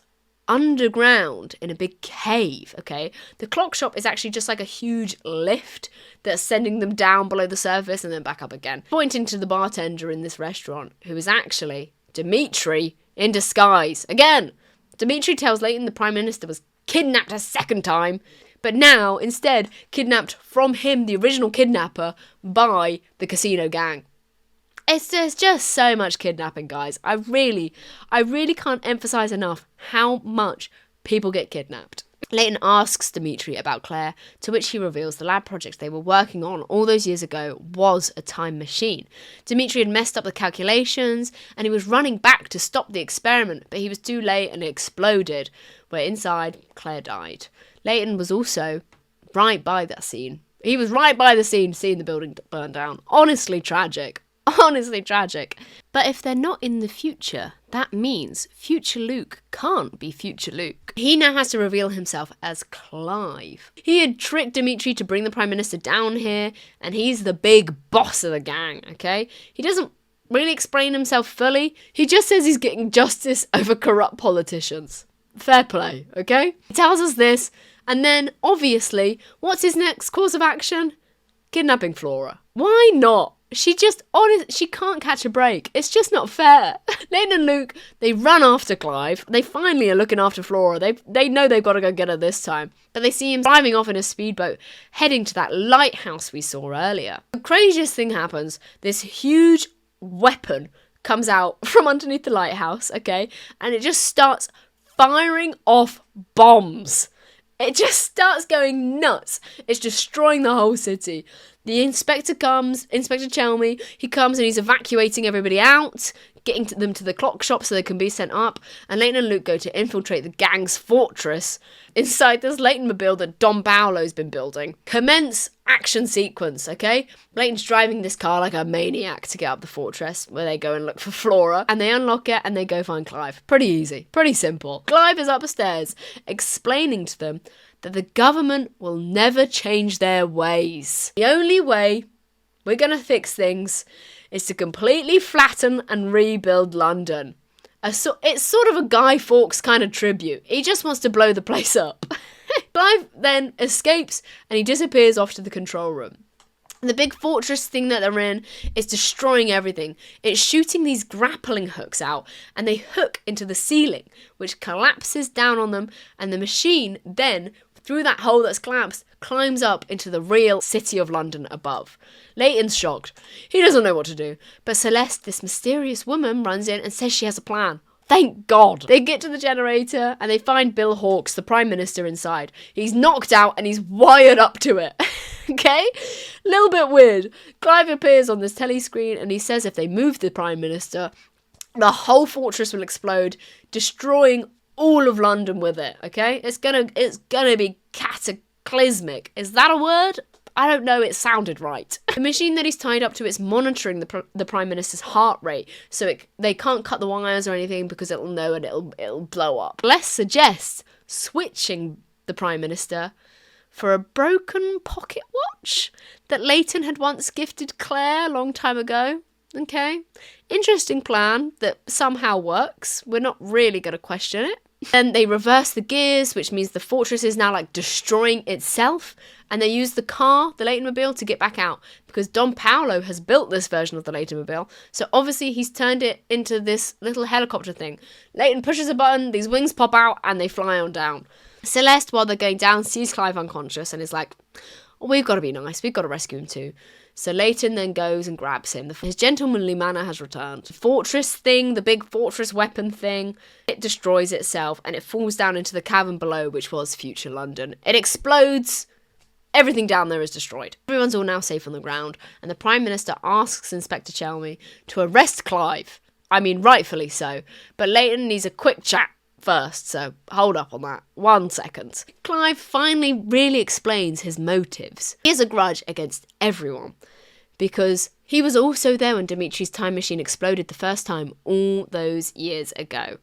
underground in a big cave, okay? The clock shop is actually just like a huge lift that's sending them down below the surface and then back up again. Pointing to the bartender in this restaurant, who is actually Dimitri in disguise. Again, Dimitri tells Layton the Prime Minister was kidnapped a second time, but now, instead, kidnapped from him, the original kidnapper, by the casino gang. There's just so much kidnapping, guys. I really can't emphasize enough how much people get kidnapped. Layton asks Dimitri about Claire, to which he reveals the lab project they were working on all those years ago was a time machine. Dimitri had messed up the calculations, and he was running back to stop the experiment, but he was too late and it exploded, where inside, Claire died. Layton was also right by that scene. He was right by the scene, seeing the building burn down. Honestly tragic. Honestly tragic. But if they're not in the future, that means future Luke can't be future Luke. He now has to reveal himself as Clive. He had tricked Dimitri to bring the Prime Minister down here, and he's the big boss of the gang, okay? He doesn't really explain himself fully. He just says he's getting justice over corrupt politicians. Fair play, okay? He tells us this, and then, obviously, what's his next course of action? Kidnapping Flora. Why not? She can't catch a break. It's just not fair. Layton and Luke, they run after Clive. They finally are looking after Flora. They know they've got to go get her this time. But they see him driving off in a speedboat, heading to that lighthouse we saw earlier. The craziest thing happens. This huge weapon comes out from underneath the lighthouse, okay? And it just starts firing off bombs. It just starts going nuts. It's destroying the whole city. The inspector comes, Inspector Chelmy, he comes and he's evacuating everybody out, getting them to the clock shop so they can be sent up, and Layton and Luke go to infiltrate the gang's fortress inside this Layton-mobile that Don Paolo's been building. Commence action sequence, okay? Layton's driving this car like a maniac to get up the fortress, where they go and look for Flora, and they unlock it and they go find Clive. Pretty easy, pretty simple. Clive is upstairs, explaining to them that the government will never change their ways. The only way we're going to fix things is to completely flatten and rebuild London. It's sort of a Guy Fawkes kind of tribute. He just wants to blow the place up. Clive then escapes and he disappears off to the control room. The big fortress thing that they're in is destroying everything. It's shooting these grappling hooks out, and they hook into the ceiling, which collapses down on them, and the machine then, through that hole that's collapsed, climbs up into the real city of London above. Layton's shocked. He doesn't know what to do. But Celeste, this mysterious woman, runs in and says she has a plan. Thank God. They get to the generator and they find Bill Hawkes, the Prime Minister, inside. He's knocked out and he's wired up to it. Okay? Little bit weird. Clive appears on this telly screen and he says if they move the Prime Minister, the whole fortress will explode, destroying all of London with it, okay? It's gonna be cataclysmic. Is that a word? I don't know, it sounded right. The machine that he's tied up to, it's monitoring the Prime Minister's heart rate, so they can't cut the wires or anything because it'll know and it'll blow up. Les suggests switching the Prime Minister for a broken pocket watch that Layton had once gifted Claire a long time ago. Okay, interesting plan that somehow works. We're not really going to question it. Then they reverse the gears, which means the fortress is now like destroying itself, and they use the car, the Layton-mobile, to get back out because Don Paolo has built this version of the Layton-mobile, so obviously he's turned it into this little helicopter thing. Layton pushes a button, these wings pop out, and they fly on down. Celeste, while they're going down, sees Clive unconscious and is like, we've got to be nice. We've got to rescue him too. So Layton then goes and grabs him. His gentlemanly manner has returned. The fortress thing, the big fortress weapon thing, it destroys itself and it falls down into the cavern below, which was future London. It explodes. Everything down there is destroyed. Everyone's all now safe on the ground, and the Prime Minister asks Inspector Chelmy to arrest Clive. I mean, rightfully so, but Layton needs a quick chat first, so hold up on that. 1 second. Clive finally really explains his motives. He has a grudge against everyone, because he was also there when Dimitri's time machine exploded the first time all those years ago.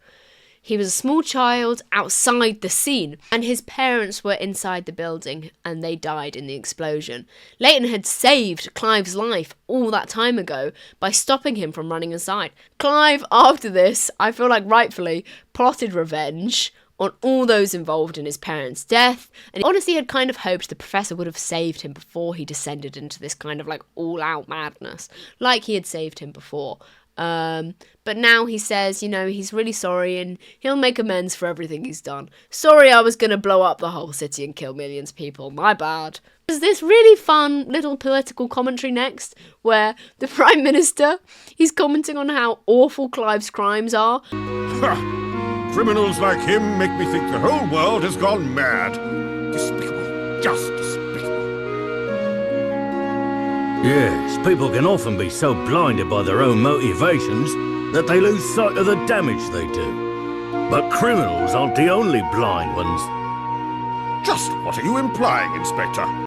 He was a small child outside the scene, and his parents were inside the building, and they died in the explosion. Layton had saved Clive's life all that time ago by stopping him from running inside. Clive, after this, I feel like rightfully, plotted revenge on all those involved in his parents' death, and honestly had kind of hoped the professor would have saved him before he descended into this kind of like all-out madness, like he had saved him before. But now he says, you know, he's really sorry and he'll make amends for everything he's done. Sorry I was going to blow up the whole city and kill millions of people. My bad. There's this really fun little political commentary next where the Prime Minister, he's commenting on how awful Clive's crimes are.
Criminals like him make me think the whole world has gone mad. Despicable. Just despicable.
Yes, people can often be so blinded by their own motivations that they lose sight of the damage they do. But criminals aren't the only blind ones.
Just what are you implying, Inspector?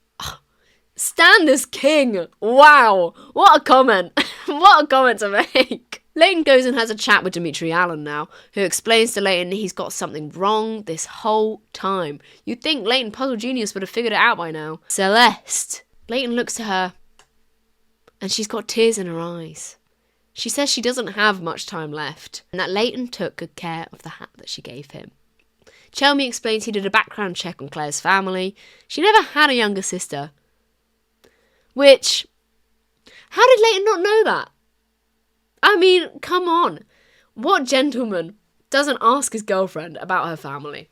Stand as king! Wow! What a comment! What a comment to make! Layton goes and has a chat with Dimitri Allen now, who explains to Layton he's got something wrong this whole time. You'd think Layton Puzzle Genius would have figured it out by now. Celeste. Layton looks to her, and she's got tears in her eyes. She says she doesn't have much time left, and that Layton took good care of the hat that she gave him. Chelmy explains he did a background check on Claire's family. She never had a younger sister. Which, how did Layton not know that? I mean, come on. What gentleman doesn't ask his girlfriend about her family?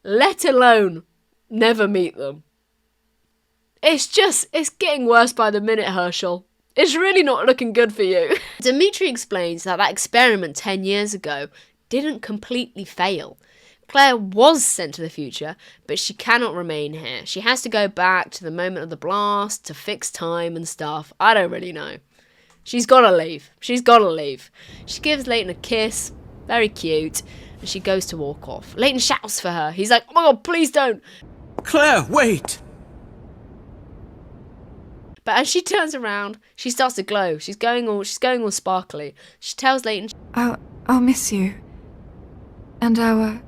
Let alone never meet them. It's getting worse by the minute, Herschel. It's really not looking good for you. Dimitri explains that experiment 10 years ago didn't completely fail. Claire was sent to the future, but she cannot remain here. She has to go back to the moment of the blast to fix time and stuff. I don't really know. She's gotta leave. She's gotta leave. She gives Layton a kiss, very cute, and she goes to walk off. Layton shouts for her. He's like, oh my god, please don't.
Claire, wait!
But as she turns around, she starts to glow. She's going all sparkly. She tells Layton,
I'll miss you. And our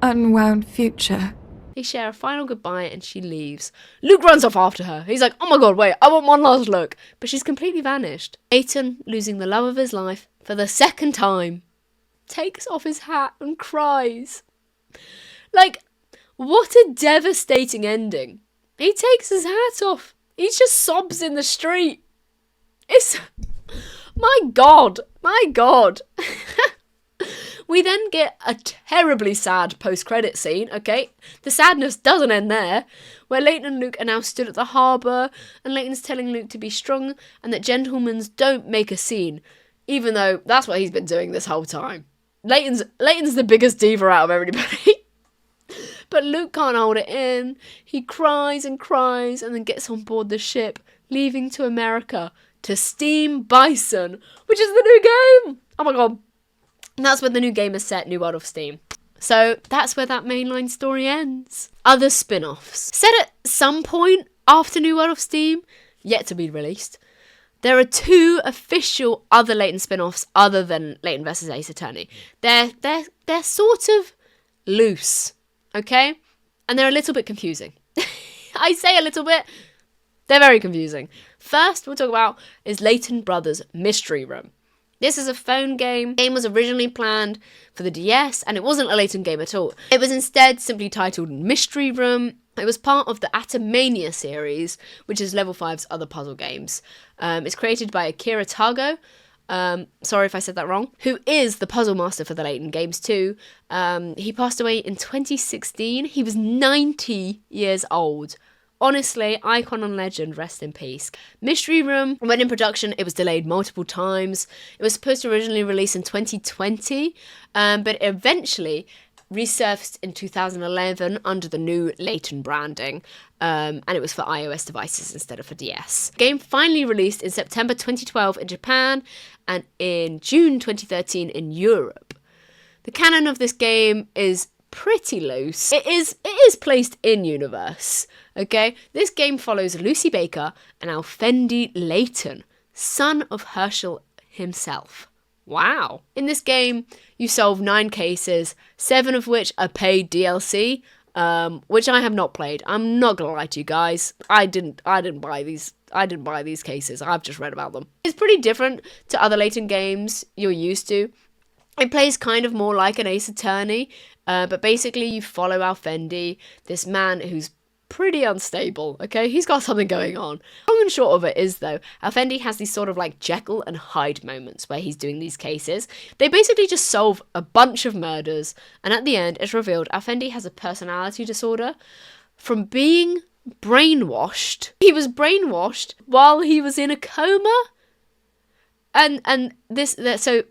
unwound future.
They share a final goodbye and she leaves. Luke runs off after her. He's like, oh my god, wait, I want one last look. But she's completely vanished. Layton, losing the love of his life for the second time, takes off his hat and cries. Like, what a devastating ending. He takes his hat off. He just sobs in the street. It's... My God. My God. We then get a terribly sad post-credit scene, okay? The sadness doesn't end there, where Layton and Luke are now stood at the harbour, and Layton's telling Luke to be strong, and that gentlemen don't make a scene, even though that's what he's been doing this whole time. Layton's the biggest diva out of everybody. But Luke can't hold it in. He cries and cries and then gets on board the ship, leaving to America to Steam Bison, which is the new game. Oh my god. And that's when the new game is set, New World of Steam. So that's where that mainline story ends. Other spin-offs. Set at some point after New World of Steam, yet to be released, there are 2 official other Layton spin-offs other than Layton vs Ace Attorney. They're sort of loose. Okay? And they're a little bit confusing. I say a little bit. They're very confusing. First, we'll talk about is Layton Brothers Mystery Room. This is a phone game. The game was originally planned for the DS, and it wasn't a Layton game at all. It was instead simply titled Mystery Room. It was part of the Atomania series, which is Level 5's other puzzle games. It's created by Akira Tago. Sorry if I said that wrong, who is the puzzle master for the Layton games too. He passed away in 2016. He was 90 years old. Honestly, icon and legend, rest in peace. Mystery Room, when in production, it was delayed multiple times. It was supposed to originally release in 2020, but eventually resurfaced in 2011 under the new Layton branding, and it was for iOS devices instead of for DS. The game finally released in September 2012 in Japan and in June 2013 in Europe. The canon of this game is pretty loose. It is placed in universe, okay? This game follows Lucy Baker and Alfendi Layton, son of Herschel himself. Wow. In this game, you solve 9 cases, 7 of which are paid DLC, which I have not played. I'm not gonna lie to you guys. I didn't buy these cases. I've just read about them. It's pretty different to other Layton games you're used to. It plays kind of more like an Ace Attorney, but basically you follow Alfendi, this man who's pretty unstable, okay? He's got something going on. Long and short of it is, though, Alfendi has these sort of like Jekyll and Hyde moments where he's doing these cases. They basically just solve a bunch of murders, and at the end it's revealed Alfendi has a personality disorder from being brainwashed. He was brainwashed while he was in a coma, and so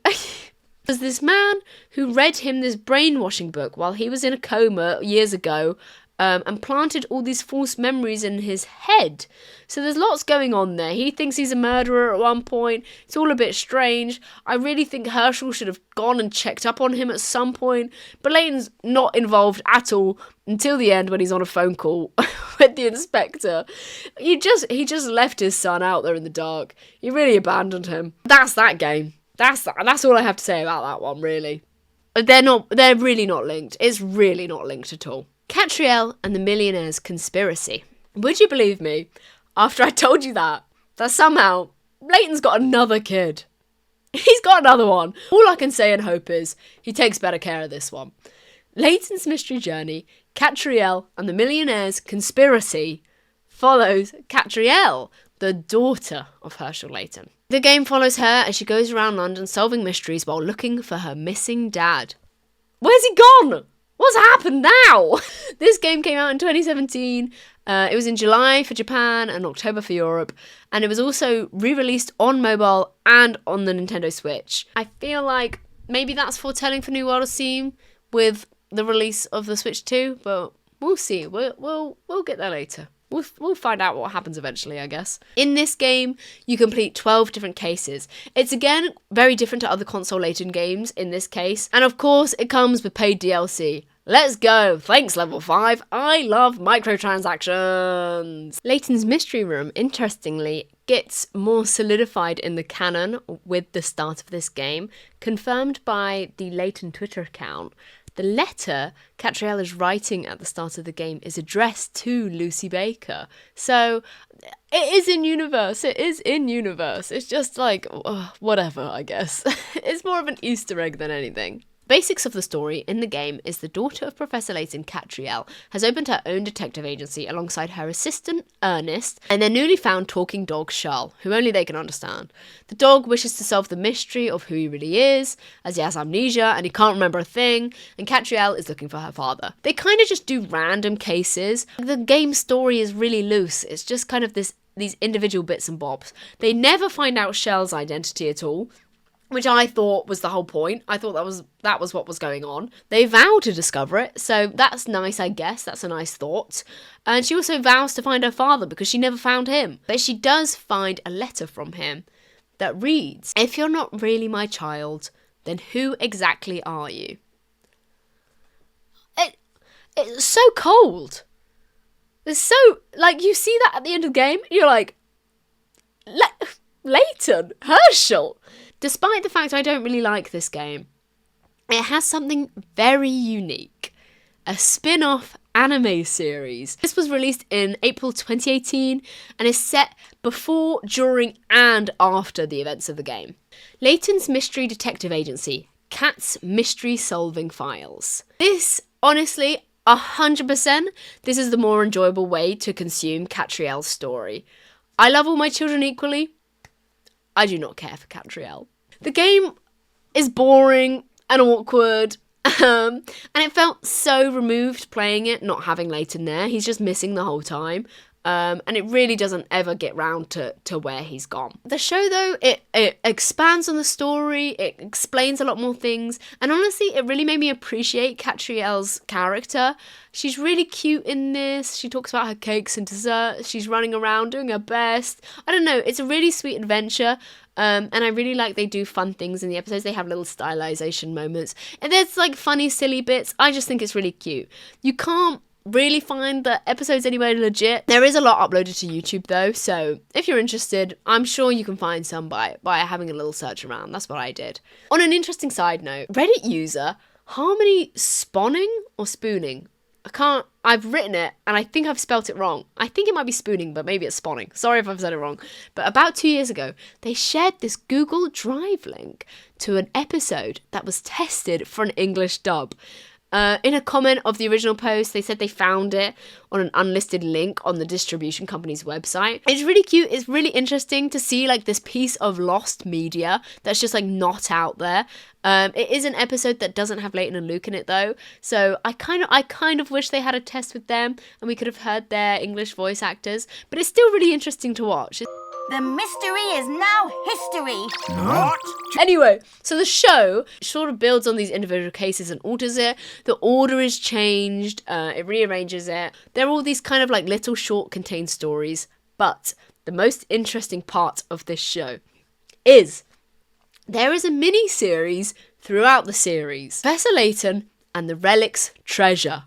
there's this man who read him this brainwashing book while he was in a coma years ago, and planted all these false memories in his head. So there's lots going on there. He thinks he's a murderer at one point. It's all a bit strange. I really think Herschel should have gone and checked up on him at some point, but Layton's not involved at all until the end when he's on a phone call with the inspector. He just left his son out there in the dark. He really abandoned him. That's that game. That's all I have to say about that one, really. They're really not linked. It's really not linked at all. Katrielle and the Millionaires conspiracy. Would you believe me, after I told you that somehow Layton's got another kid? He's got another one. All I can say and hope is he takes better care of this one. Layton's mystery journey, Katrielle and the Millionaires conspiracy, follows Katrielle, the daughter of Herschel Layton. The game follows her as she goes around London solving mysteries while looking for her missing dad. Where's he gone? What's happened now? This game came out in 2017. It was in July for Japan and October for Europe. And it was also re-released on mobile and on the Nintendo Switch. I feel like maybe that's foretelling for New World of Steam with the release of the Switch 2. But we'll see. We'll get there later. We'll find out what happens eventually, I guess. In this game, you complete 12 different cases. It's again very different to other console Layton games in this case. And of course, it comes with paid DLC. Let's go! Thanks, level 5. I love microtransactions! Layton's Mystery Room, interestingly, gets more solidified in the canon with the start of this game, confirmed by the Layton Twitter account. The letter Katrielle is writing at the start of the game is addressed to Lucy Baker. So, it is in universe. It is in universe. It's just like, whatever, I guess. It's more of an Easter egg than anything. Basics of the story in the game is the daughter of Professor Layton, Katrielle, has opened her own detective agency alongside her assistant, Ernest, and their newly found talking dog, Charles, who only they can understand. The dog wishes to solve the mystery of who he really is, as he has amnesia and he can't remember a thing, and Katrielle is looking for her father. They kind of just do random cases. The game story is really loose. It's just kind of these individual bits and bobs. They never find out Charles' identity at all, which I thought was the whole point. I thought that was what was going on. They vow to discover it, so that's nice, I guess. That's a nice thought. And she also vows to find her father because she never found him. But she does find a letter from him that reads, "If you're not really my child, then who exactly are you?" It's so cold. It's so, like, you see that at the end of the game, and you're like, Layton, Herschel. Despite the fact I don't really like this game, it has something very unique. A spin-off anime series. This was released in April 2018 and is set before, during, and after the events of the game. Layton's mystery detective agency, Cat's Mystery Solving Files. This, honestly, 100%, this is the more enjoyable way to consume Katrielle's story. I love all my children equally. I do not care for Katrielle. The game is boring and awkward, and it felt so removed playing it, not having Layton there. He's just missing the whole time. and it really doesn't ever get round to where he's gone. The show, though, it expands on the story, it explains a lot more things, and honestly, it really made me appreciate Katrielle's character. She's really cute in this. She talks about her cakes and desserts. She's running around doing her best. I don't know, it's a really sweet adventure. And I really like they do fun things in the episodes. They have little stylization moments. And there's like funny, silly bits. I just think it's really cute. You can't really find the episodes anywhere legit. There is a lot uploaded to YouTube though. So if you're interested, I'm sure you can find some by having a little search around. That's what I did. On an interesting side note, Reddit user Harmony Spawning or Spooning. I've written it and I think I've spelt it wrong. I think it might be spooning, but maybe it's spawning. Sorry if I've said it wrong. But about 2 years ago, they shared this Google Drive link to an episode that was tested for an English dub. In a comment of the original post, they said they found it on an unlisted link on the distribution company's website. It's really cute. It's really interesting to see like this piece of lost media that's just like not out there. It is an episode that doesn't have Layton and Luke in it though, so I kind of wish they had a test with them and we could have heard their English voice actors. But it's still really interesting to watch.
The mystery is now history.
What?
Anyway, so the show sort of builds on these individual cases and alters it. The order is changed, it rearranges it. There are all these kind of like little short contained stories, but the most interesting part of this show is there is a mini-series throughout the series. Professor Layton and the Relic's Treasure.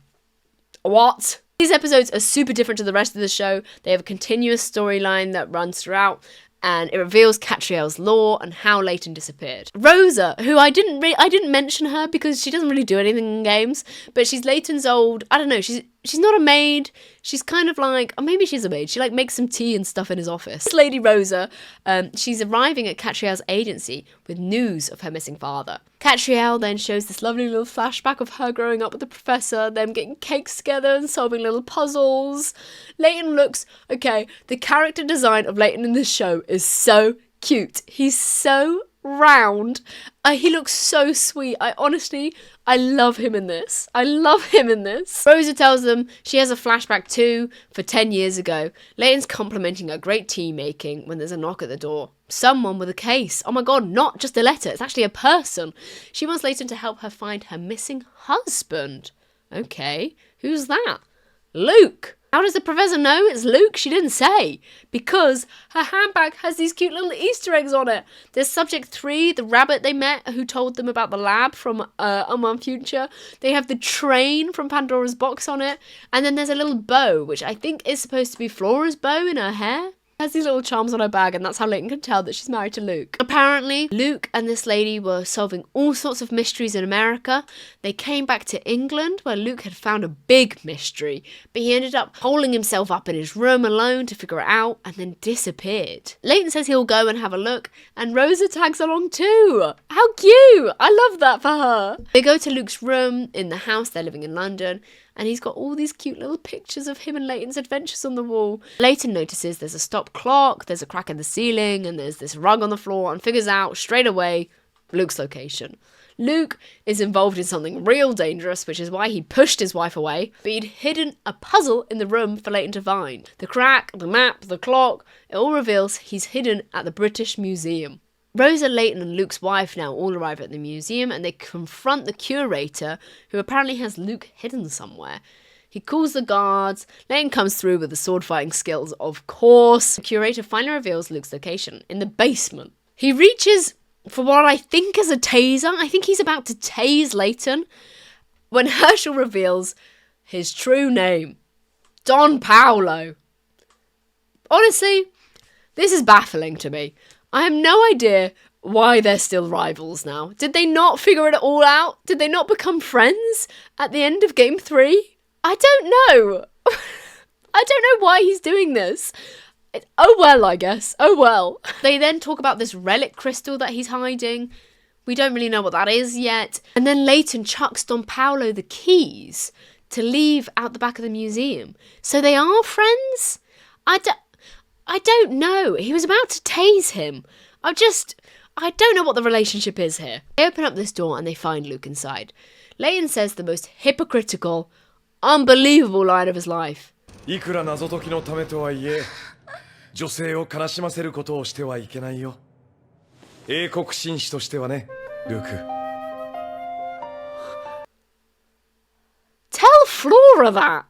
What? These episodes are super different to the rest of the show. They have a continuous storyline that runs throughout, and it reveals Katrielle's lore and how Layton disappeared. Rosa, who I didn't mention her because she doesn't really do anything in games, but she's Layton's old, I don't know, she's not a maid. She's kind of like, or maybe she's a maid. She like makes some tea and stuff in his office. This lady Rosa, she's arriving at Katrielle's agency with news of her missing father. Katrielle then shows this lovely little flashback of her growing up with the professor, them getting cakes together and solving little puzzles. Layton looks, okay, the character design of Layton in this show is so cute. He's so round. He looks so sweet. I love him in this. Rosa tells them she has a flashback too for 10 years ago. Layton's complimenting her great tea making when there's a knock at the door. Someone with a case. Oh my god, not just a letter. It's actually a person. She wants Layton to help her find her missing husband. Okay, who's that? Luke. How does the professor know it's Luke? She didn't say. Because her handbag has these cute little Easter eggs on it. There's Subject 3, the rabbit they met who told them about the lab from Unwound Future. They have the train from Pandora's box on it. And then there's a little bow, which I think is supposed to be Flora's bow in her hair. Has these little charms on her bag, and that's how Layton can tell that she's married to Luke. Apparently, Luke and this lady were solving all sorts of mysteries in America. They came back to England, where Luke had found a big mystery, but he ended up holding himself up in his room alone to figure it out, and then disappeared. Layton says he'll go and have a look, and Rosa tags along too. How cute! I love that for her. They go to Luke's room in the house they're living in London, and he's got all these cute little pictures of him and Layton's adventures on the wall. Layton notices there's a stop clock, there's a crack in the ceiling, and there's this rug on the floor, and figures out straight away Luke's location. Luke is involved in something real dangerous, which is why he pushed his wife away, but he'd hidden a puzzle in the room for Layton to find. The crack, the map, the clock, it all reveals he's hidden at the British Museum. Rosa, Layton and Luke's wife now all arrive at the museum, and they confront the curator, who apparently has Luke hidden somewhere. He calls the guards. Layton comes through with the sword fighting skills, of course. The curator finally reveals Luke's location, in the basement. He reaches for what I think is a taser. I think he's about to tase Layton, when Herschel reveals his true name. Don Paolo. Honestly, this is baffling to me. I have no idea why they're still rivals now. Did they not figure it all out? Did they not become friends at the end of Game 3? I don't know. I don't know why he's doing this. Oh well, I guess. Oh well. They then talk about this relic crystal that he's hiding. We don't really know what that is yet. And then Layton chucks Don Paolo the keys to leave out the back of the museum. So they are friends? I don't know. He was about to tase him. I don't know what the relationship is here. They open up this door and they find Luke inside. Layton says the most hypocritical, unbelievable line of his life.
いくら謎解きのためとはいえ、女性を悲しませることをしてはいけないよ。英国紳士としてはね、ルーク。
Tell Flora that!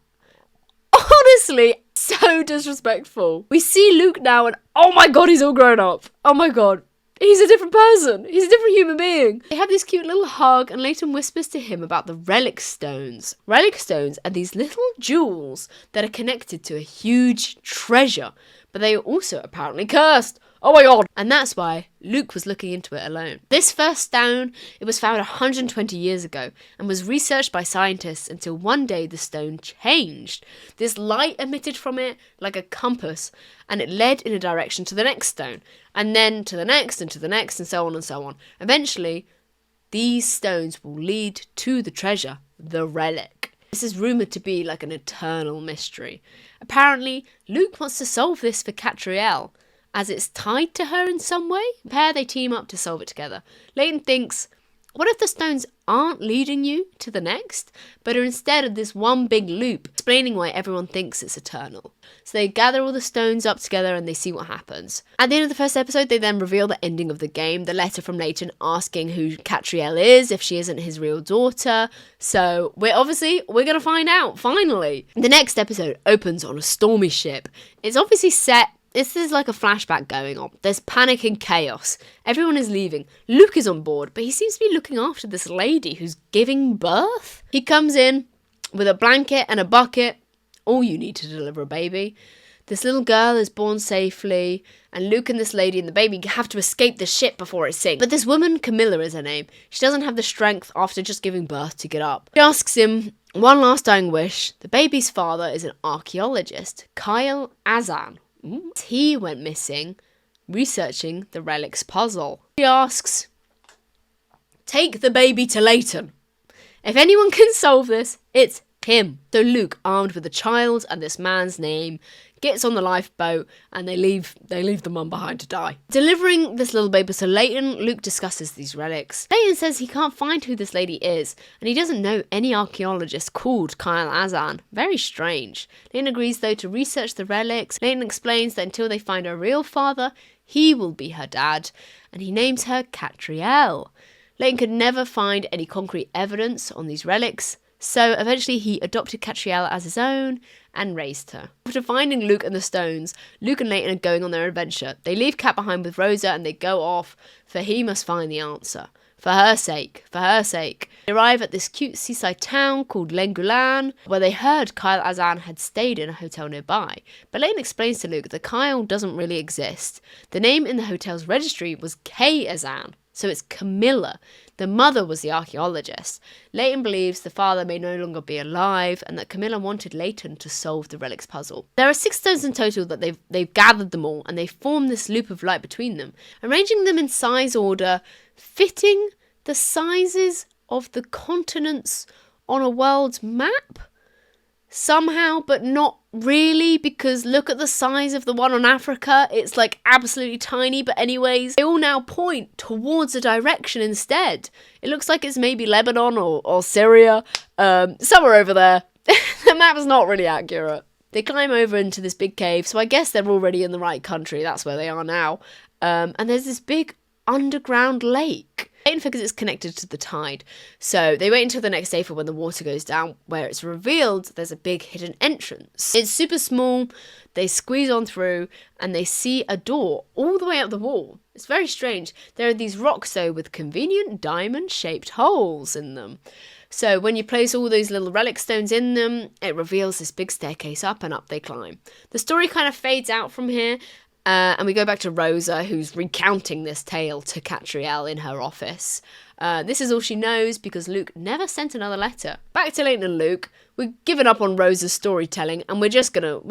Honestly, so disrespectful. We see Luke now and oh my god, he's all grown up. Oh my god. He's a different person. He's a different human being. They have this cute little hug and Layton whispers to him about the relic stones. Relic stones are these little jewels that are connected to a huge treasure, but they are also apparently cursed. Oh my god. And that's why Luke was looking into it alone. This first stone, it was found 120 years ago and was researched by scientists until one day the stone changed. This light emitted from it like a compass and it led in a direction to the next stone and then to the next and to the next and so on and so on. Eventually, these stones will lead to the treasure, the relic. This is rumoured to be like an eternal mystery. Apparently, Luke wants to solve this for Katrielle, as it's tied to her in some way. The pair, they team up to solve it together. Layton thinks, what if the stones aren't leading you to the next, but are instead of this one big loop, explaining why everyone thinks it's eternal? So they gather all the stones up together and they see what happens. At the end of the first episode, they then reveal the ending of the game, the letter from Layton asking who Katrielle is, if she isn't his real daughter. So we're going to find out, finally. The next episode opens on a stormy ship. It's obviously set. This is like a flashback going on. There's panic and chaos. Everyone is leaving. Luke is on board, but he seems to be looking after this lady who's giving birth. He comes in with a blanket and a bucket. All you need to deliver a baby. This little girl is born safely, and Luke and this lady and the baby have to escape the ship before it sinks. But this woman, Camilla is her name, she doesn't have the strength after just giving birth to get up. She asks him one last dying wish. The baby's father is an archaeologist, Kyle Azran. He went missing researching the relics puzzle. She asks, take the baby to Layton. If anyone can solve this, it's him. So Luke, armed with a child and this man's name, gets on the lifeboat and they leave the mum behind to die. Delivering this little baby to Layton, Luke discusses these relics. Layton says he can't find who this lady is and he doesn't know any archaeologist called Kyle Azran. Very strange. Layton agrees though to research the relics. Layton explains that until they find her real father, he will be her dad, and he names her Katrielle. Layton could never find any concrete evidence on these relics, so eventually he adopted Katrielle as his own and raised her. After finding Luke and the stones, Luke and Layton are going on their adventure. They leave Kat behind with Rosa and they go off, for he must find the answer. For her sake. They arrive at this cute seaside town called Lengulan, where they heard Kyle Azran had stayed in a hotel nearby. But Layton explains to Luke that Kyle doesn't really exist. The name in the hotel's registry was K. Azran, so it's Camilla. The mother was the archaeologist. Layton believes the father may no longer be alive and that Camilla wanted Layton to solve the relics puzzle. There are 6 stones in total that they've gathered them all and they form this loop of light between them, arranging them in size order, fitting the sizes of the continents on a world's map. Somehow, but not really, because look at the size of the one on Africa. It's like absolutely tiny, but anyways, they all now point towards a direction instead. It looks like it's maybe Lebanon or Syria, somewhere over there. The map is not really accurate. They climb over into this big cave, so I guess they're already in the right country. That's where they are now. And there's this big underground lake. Layton figures it's connected to the tide, so they wait until the next day for when the water goes down, where it's revealed there's a big hidden entrance. It's super small. They squeeze on through and they see a door all the way up the wall. It's very strange. There are these rocks though with convenient diamond-shaped holes in them. So when you place all those little relic stones in them, it reveals this big staircase up, and up they climb. The story kind of fades out from here. And we go back to Rosa, who's recounting this tale to Katrielle in her office. This is all she knows because Luke never sent another letter. Back to Layton and Luke. We've given up on Rosa's storytelling, and we're just gonna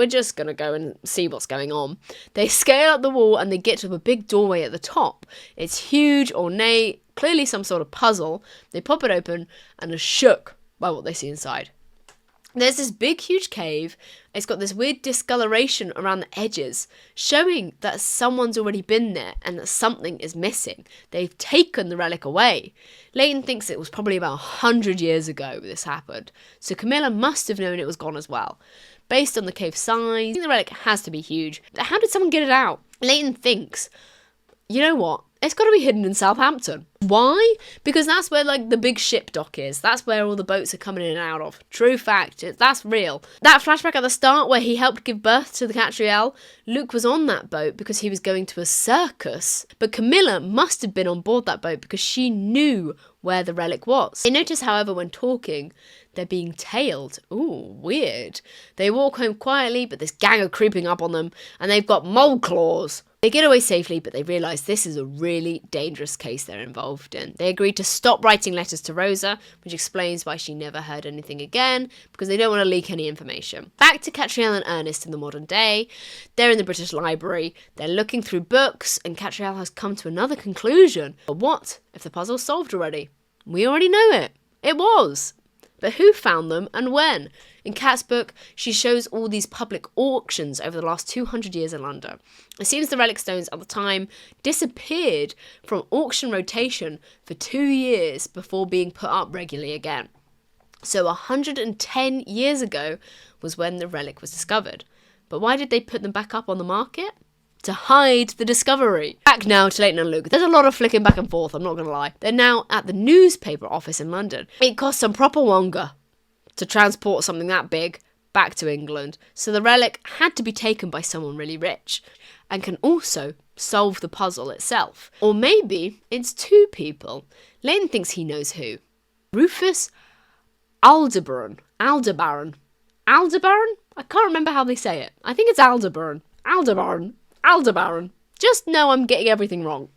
go and see what's going on. They scale up the wall and they get to a big doorway at the top. It's huge, ornate, clearly some sort of puzzle. They pop it open and are shook by what they see inside. There's this big, huge cave. It's got this weird discoloration around the edges, showing that someone's already been there and that something is missing. They've taken the relic away. Layton thinks it was probably about 100 years ago this happened, so Camilla must have known it was gone as well. Based on the cave size, I think the relic has to be huge. How did someone get it out? Layton thinks, you know what? It's got to be hidden in Southampton. Why? Because that's where, like, the big ship dock is. That's where all the boats are coming in and out of. True fact. That's real. That flashback at the start where he helped give birth to the Katrielle, Luke was on that boat because he was going to a circus. But Camilla must have been on board that boat because she knew where the relic was. They notice, however, when talking, they're being tailed. Ooh, weird. They walk home quietly, but this gang are creeping up on them, and they've got mole claws. They get away safely, but they realise this is a really dangerous case they're involved in. They agree to stop writing letters to Rosa, which explains why she never heard anything again, because they don't want to leak any information. Back to Katrielle and Ernest in the modern day. They're in the British Library. They're looking through books, and Katrielle has come to another conclusion. But what if the puzzle's solved already? We already know it. It was. But who found them and when? In Kat's book, she shows all these public auctions over the last 200 years in London. It seems the relic stones at the time disappeared from auction rotation for 2 years before being put up regularly again. So 110 years ago was when the relic was discovered. But why did they put them back up on the market? To hide the discovery. Back now to Layton and Luke. There's a lot of flicking back and forth, I'm not going to lie. They're now at the newspaper office in London. It costs some proper wonga to transport something that big back to England, so the relic had to be taken by someone really rich and can also solve the puzzle itself. Or maybe it's two people. Layton thinks he knows who. Rufus Aldebaran. Aldebaran? I can't remember how they say it. I think it's Aldebaran. Aldebaran. Just know I'm getting everything wrong.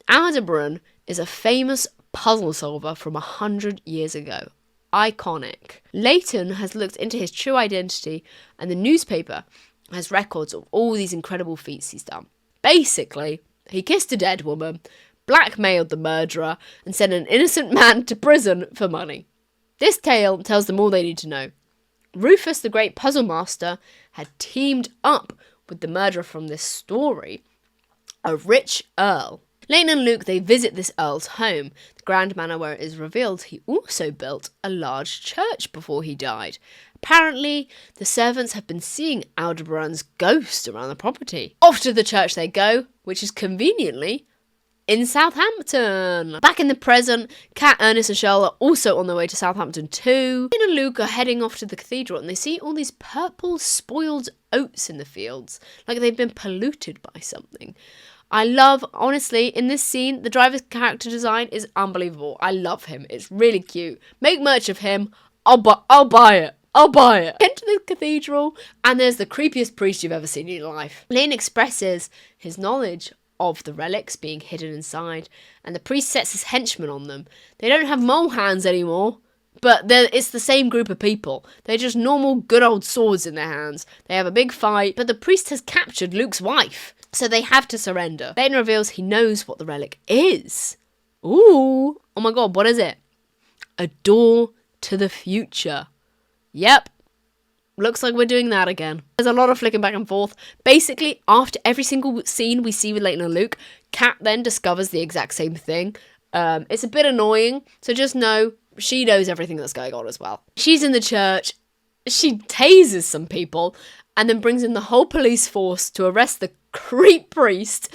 Aldebaran is a famous puzzle solver from 100 years ago. Iconic. Layton has looked into his true identity, and the newspaper has records of all these incredible feats he's done. Basically, he kissed a dead woman, blackmailed the murderer, and sent an innocent man to prison for money. This tale tells them all they need to know. Rufus, the great puzzle master, had teamed up with the murderer from this story, a rich earl. Layton and Luke, they visit this earl's home, the grand manor where it is revealed he also built a large church before he died. Apparently, the servants have been seeing Aldebaran's ghost around the property. Off to the church they go, which is conveniently in Southampton. Back in the present, Kat, Ernest and Cheryl are also on their way to Southampton too. Layton and Luke are heading off to the cathedral and they see all these purple spoiled oats in the fields, like they've been polluted by something. I love, honestly, in this scene, the driver's character design is unbelievable. I love him. It's really cute. Make merch of him. I'll buy it. Enter the cathedral, and there's the creepiest priest you've ever seen in your life. Layton expresses his knowledge of the relics being hidden inside, and the priest sets his henchmen on them. They don't have mole hands anymore, but it's the same group of people. They're just normal, good old swords in their hands. They have a big fight, but the priest has captured Luke's wife, so they have to surrender. Layton reveals he knows what the relic is. Ooh, oh my god, what is it? A door to the future. Yep. Looks like we're doing that again. There's a lot of flicking back and forth. Basically, after every single scene we see with Layton and Luke, Kat then discovers the exact same thing. It's a bit annoying, so just know she knows everything that's going on as well. She's in the church, she tases some people, and then brings in the whole police force to arrest the creep priest.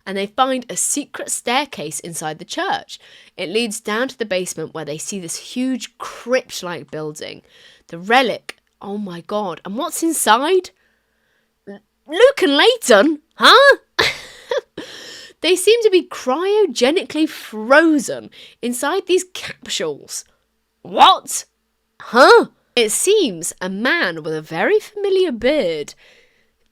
And they find a secret staircase inside the church. It leads down to the basement where they see this huge crypt-like building. The relic. Oh my god. And what's inside? Luke and Layton? Huh? They seem to be cryogenically frozen inside these capsules. What? Huh? It seems a man with a very familiar beard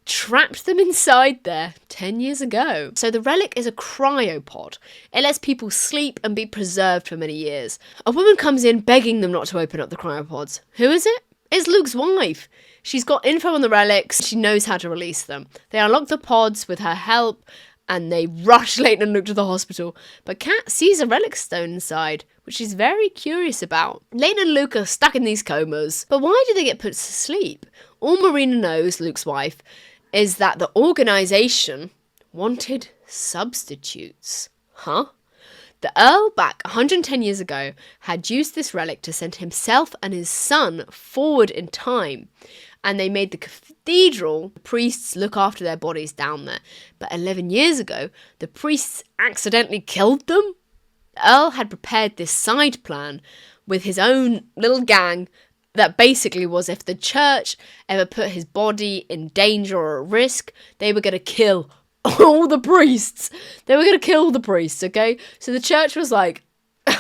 trapped them inside there 10 years ago. So the relic is a cryopod. It lets people sleep and be preserved for many years. A woman comes in begging them not to open up the cryopods. Who is it? It's Luke's wife. She's got info on the relics. She knows how to release them. They unlock the pods with her help and they rush Layton and Luke to the hospital. But Kat sees a relic stone inside, which she's very curious about. Layton and Luke are stuck in these comas. But why do they get put to sleep? All Marina knows, Luke's wife, is that the organisation wanted substitutes. Huh? The Earl, back 110 years ago, had used this relic to send himself and his son forward in time. and they made the cathedral, the priests look after their bodies down there. But 11 years ago, the priests accidentally killed them. Earl had prepared this side plan with his own little gang that basically was if the church ever put his body in danger or at risk, they were going to kill all the priests. They were going to kill the priests, okay? So the church was like,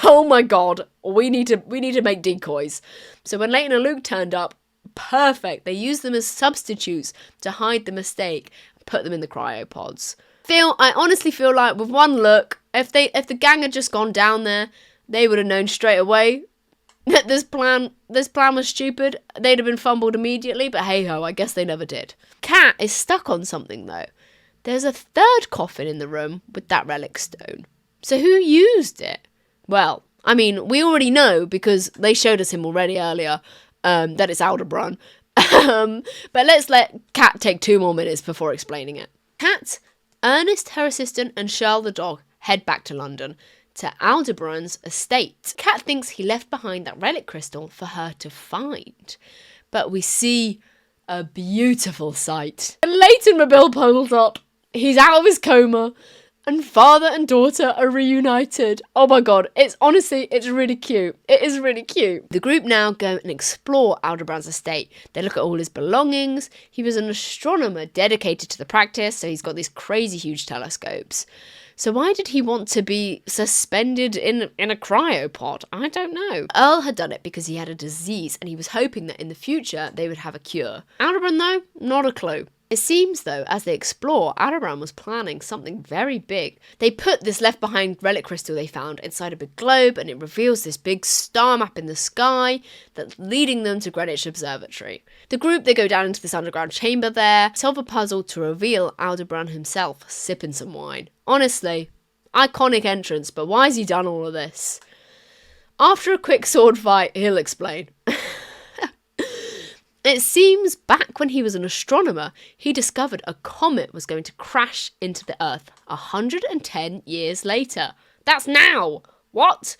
oh my god, we need to make decoys. So when Layton and Luke turned up, perfect. They used them as substitutes to hide the mistake and put them in the cryopods. I honestly feel like with one look, if the gang had just gone down there, they would have known straight away that this plan was stupid. They'd have been fumbled immediately, but hey ho, I guess they never did. Kat is stuck on something though. There's a third coffin in the room with that relic stone. So who used it? Well, I mean, we already know because they showed us him already earlier, that it's Aldebaran. But let's let Kat take 2 more minutes before explaining it. Kat, Ernest, her assistant, and Shirl the dog head back to London to Aldebaran's estate. Kat thinks he left behind that relic crystal for her to find. But we see a beautiful sight. Layton Mobile pulls up. He's out of his coma. And father and daughter are reunited. Oh my god, it's really cute. It is really cute. The group now go and explore Aldebaran's estate. They look at all his belongings. He was an astronomer dedicated to the practice, so he's got these crazy huge telescopes. So why did he want to be suspended in a cryopod? I don't know. Earl had done it because he had a disease and he was hoping that in the future they would have a cure. Aldebaran though, not a clue. It seems, though, as they explore, Aldebaran was planning something very big. They put this left-behind relic crystal they found inside a big globe, and it reveals this big star map in the sky that's leading them to Greenwich Observatory. The group, they go down into this underground chamber there, solve a puzzle to reveal Aldebaran himself sipping some wine. Honestly, iconic entrance, but why has he done all of this? After a quick sword fight, he'll explain. It seems back when he was an astronomer, he discovered a comet was going to crash into the Earth 110 years later. That's now! What?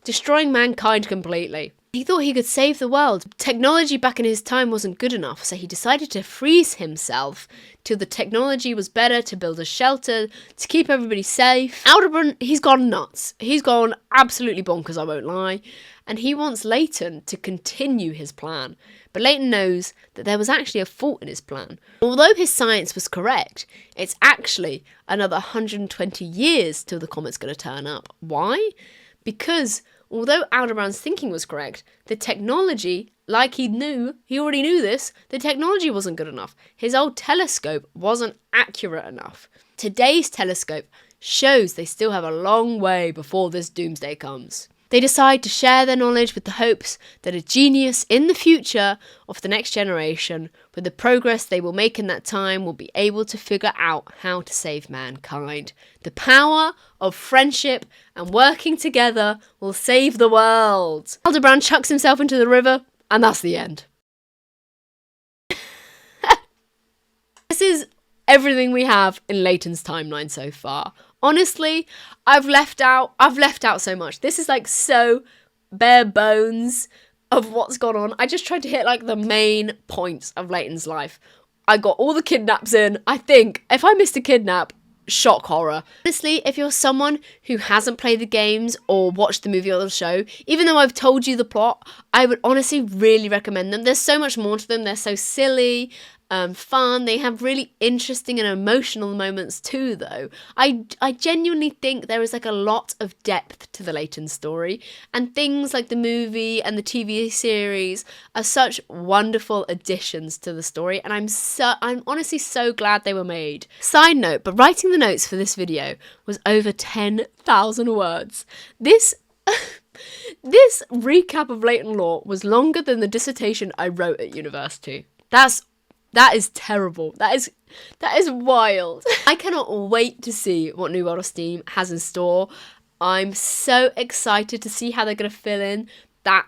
Destroying mankind completely. He thought he could save the world. Technology back in his time wasn't good enough, so he decided to freeze himself till the technology was better to build a shelter, to keep everybody safe. Aldebaran, he's gone nuts. He's gone absolutely bonkers, I won't lie. And he wants Layton to continue his plan. But Layton knows that there was actually a fault in his plan. Although his science was correct, it's actually another 120 years till the comet's going to turn up. Why? Because although Aldebaran's thinking was correct, the technology, like he already knew this, the technology wasn't good enough. His old telescope wasn't accurate enough. Today's telescope shows they still have a long way before this doomsday comes. They decide to share their knowledge with the hopes that a genius in the future of the next generation, with the progress they will make in that time, will be able to figure out how to save mankind. The power of friendship and working together will save the world. Aldebaran chucks himself into the river, and that's the end. This is everything we have in Layton's timeline so far. Honestly, I've left out so much. This is like so bare bones of what's gone on. I just tried to hit like the main points of Layton's life. I got all the kidnaps in. I think if I missed a kidnap, shock horror. Honestly, if you're someone who hasn't played the games or watched the movie or the show, even though I've told you the plot, I would honestly really recommend them. There's so much more to them. They're so silly. Fun. They have really interesting and emotional moments too, though. I genuinely think there is like a lot of depth to the Layton story, and things like the movie and the TV series are such wonderful additions to the story, and I'm honestly so glad they were made. Side note, but writing the notes for this video was over 10,000 words. This recap of Layton lore was longer than the dissertation I wrote at university. That is terrible. That is wild. I cannot wait to see what New World of Steam has in store. I'm so excited to see how they're going to fill in that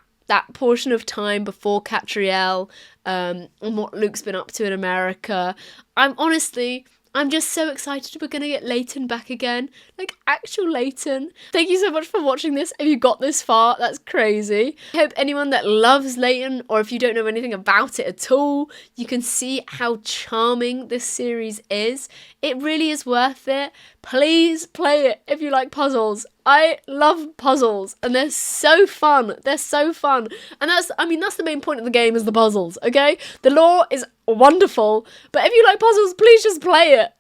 portion of time before Katrielle, and what Luke's been up to in America. I'm honestly I'm just so excited we're going to get Layton back again. Like, actual Layton. Thank you so much for watching this. If you got this far, that's crazy. I hope anyone that loves Layton, or if you don't know anything about it at all, you can see how charming this series is. It really is worth it. Please play it if you like puzzles. I love puzzles and they're so fun. They're so fun. And that's the main point of the game, is the puzzles, okay? The lore is wonderful, but if you like puzzles, please just play it.